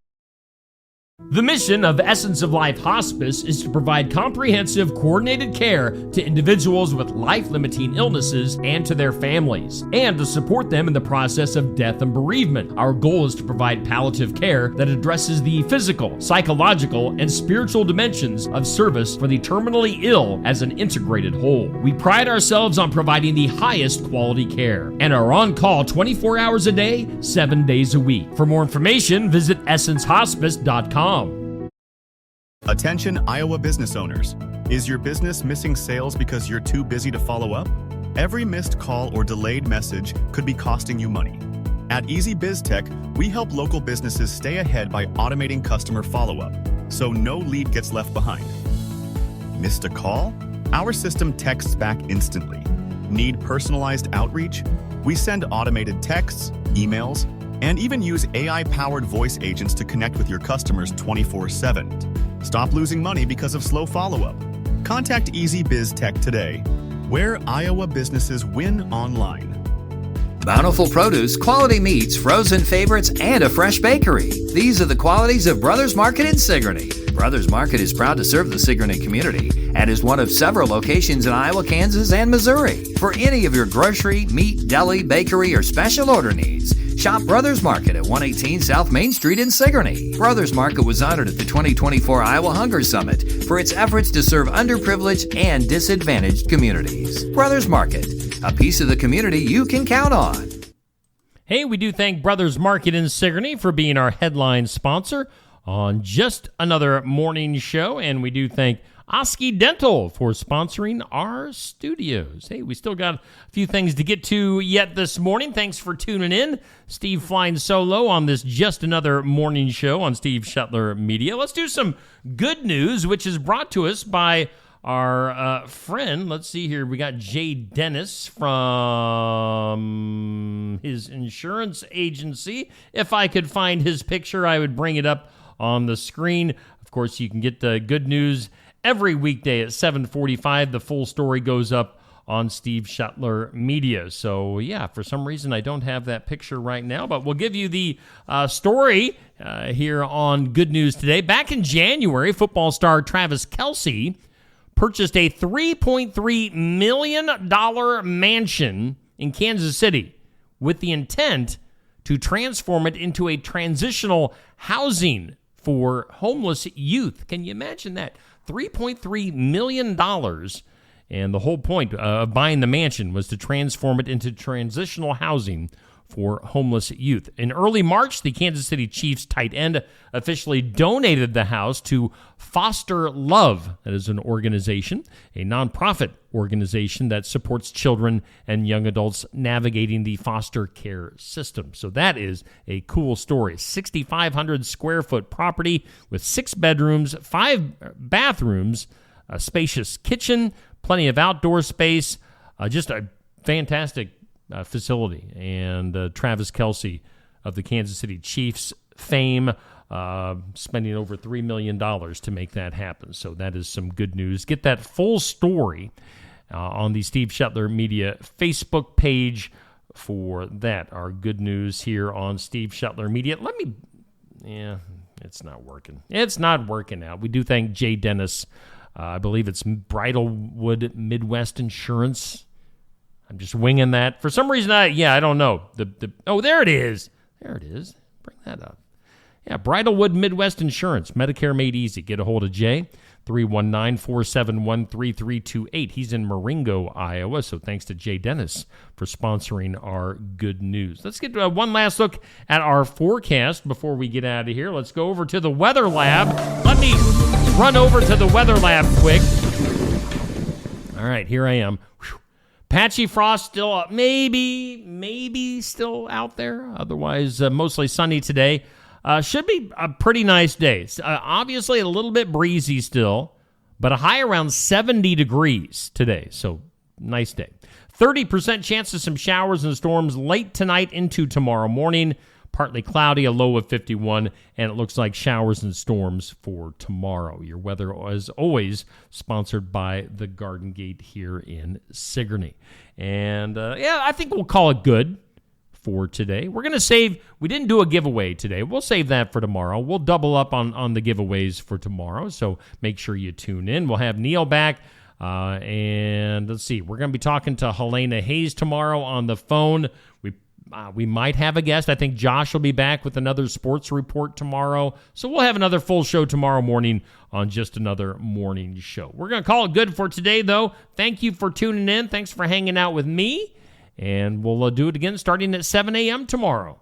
The mission of Essence of Life Hospice is to provide comprehensive, coordinated care to individuals with life-limiting illnesses and to their families, and to support them in the process of death and bereavement. Our goal is to provide palliative care that addresses the physical, psychological, and spiritual dimensions of service for the terminally ill as an integrated whole. We pride ourselves on providing the highest quality care and are on call 24 hours a day, 7 days a week. For more information, visit essencehospice.com. Attention Iowa business owners. Is your business missing sales because you're too busy to follow up? Every missed call or delayed message could be costing you money. At Easy Biz Tech, we help local businesses stay ahead by automating customer follow-up, so no lead gets left behind. Missed a call? Our system texts back instantly. Need personalized outreach? We send automated texts, emails, and even use AI-powered voice agents to connect with your customers 24/7. Stop losing money because of slow follow-up. Contact Easy Biz Tech today, where Iowa businesses win online. Bountiful produce, quality meats, frozen favorites, and a fresh bakery. These are the qualities of Brothers Market in Sigourney. Brothers Market is proud to serve the Sigourney community and is one of several locations in Iowa, Kansas, and Missouri. For any of your grocery, meat, deli, bakery, or special order needs, shop Brothers Market at 118 South Main Street in Sigourney. Brothers Market was honored at the 2024 Iowa Hunger Summit for its efforts to serve underprivileged and disadvantaged communities. Brothers Market, a piece of the community you can count on. Hey, we do thank Brothers Market in Sigourney for being our headline sponsor on Just Another Morning Show, and we do thank Oski Dental for sponsoring our studios. Hey, we still got a few things to get to yet this morning. Thanks for tuning in. Steve flying solo on this Just Another Morning Show on Steve Shuttler Media. Let's do some good news, which is brought to us by our friend. Let's see here. We got Jay Dennis from his insurance agency. If I could find his picture, I would bring it up on the screen. Of course, you can get the good news every weekday at 7:45. The full story goes up on Steve Shuttler Media. So, yeah, for some reason I don't have that picture right now, but we'll give you the story here on Good News Today. Back in January, football star Travis Kelce purchased a $3.3 million mansion in Kansas City with the intent to transform it into a transitional housing for homeless youth. Can you imagine that? $3.3 million. And the whole point of buying the mansion was to transform it into transitional housing for homeless youth. In early March, the Kansas City Chiefs tight end officially donated the house to Foster Love. That is an organization, a nonprofit organization that supports children and young adults navigating the foster care system. So that is a cool story. 6,500 square foot property with 6 bedrooms, 5 bathrooms, a spacious kitchen, plenty of outdoor space, just a fantastic facility. And Travis Kelce of the Kansas City Chiefs fame, spending over $3 million to make that happen. So that is some good news. Get that full story on the Steve Shetler Media Facebook page for that. Our good news here on Steve Shetler Media. It's not working. It's not working out. We do thank Jay Dennis. I believe it's Bridalwood Midwest Insurance. I'm just winging that. For some reason, I don't know. There it is. There it is. Bring that up. Yeah, Bridalwood Midwest Insurance. Medicare made easy. Get a hold of Jay. 319-471-3328. He's in Marengo, Iowa. So thanks to Jay Dennis for sponsoring our good news. Let's get one last look at our forecast before we get out of here. Let's go over to the Weather Lab. Let me run over to the Weather Lab quick. All right, here I am. Whew. Patchy frost still maybe still out there. Otherwise, mostly sunny today. Should be a pretty nice day. Obviously, a little bit breezy still, but a high around 70 degrees today. So, nice day. 30% chance of some showers and storms late tonight into tomorrow morning. Partly cloudy, a low of 51, and it looks like showers and storms for tomorrow. Your weather, as always, sponsored by the Garden Gate here in Sigourney. And, I think we'll call it good for today. We're going to save, we didn't do a giveaway today. We'll save that for tomorrow. We'll double up on the giveaways for tomorrow, so make sure you tune in. We'll have Neil back, and let's see, we're going to be talking to Helena Hayes tomorrow on the phone. We might have a guest. I think Josh will be back with another sports report tomorrow. So we'll have another full show tomorrow morning on Just Another Morning Show. We're going to call it good for today, though. Thank you for tuning in. Thanks for hanging out with me. And we'll do it again starting at 7 a.m. tomorrow.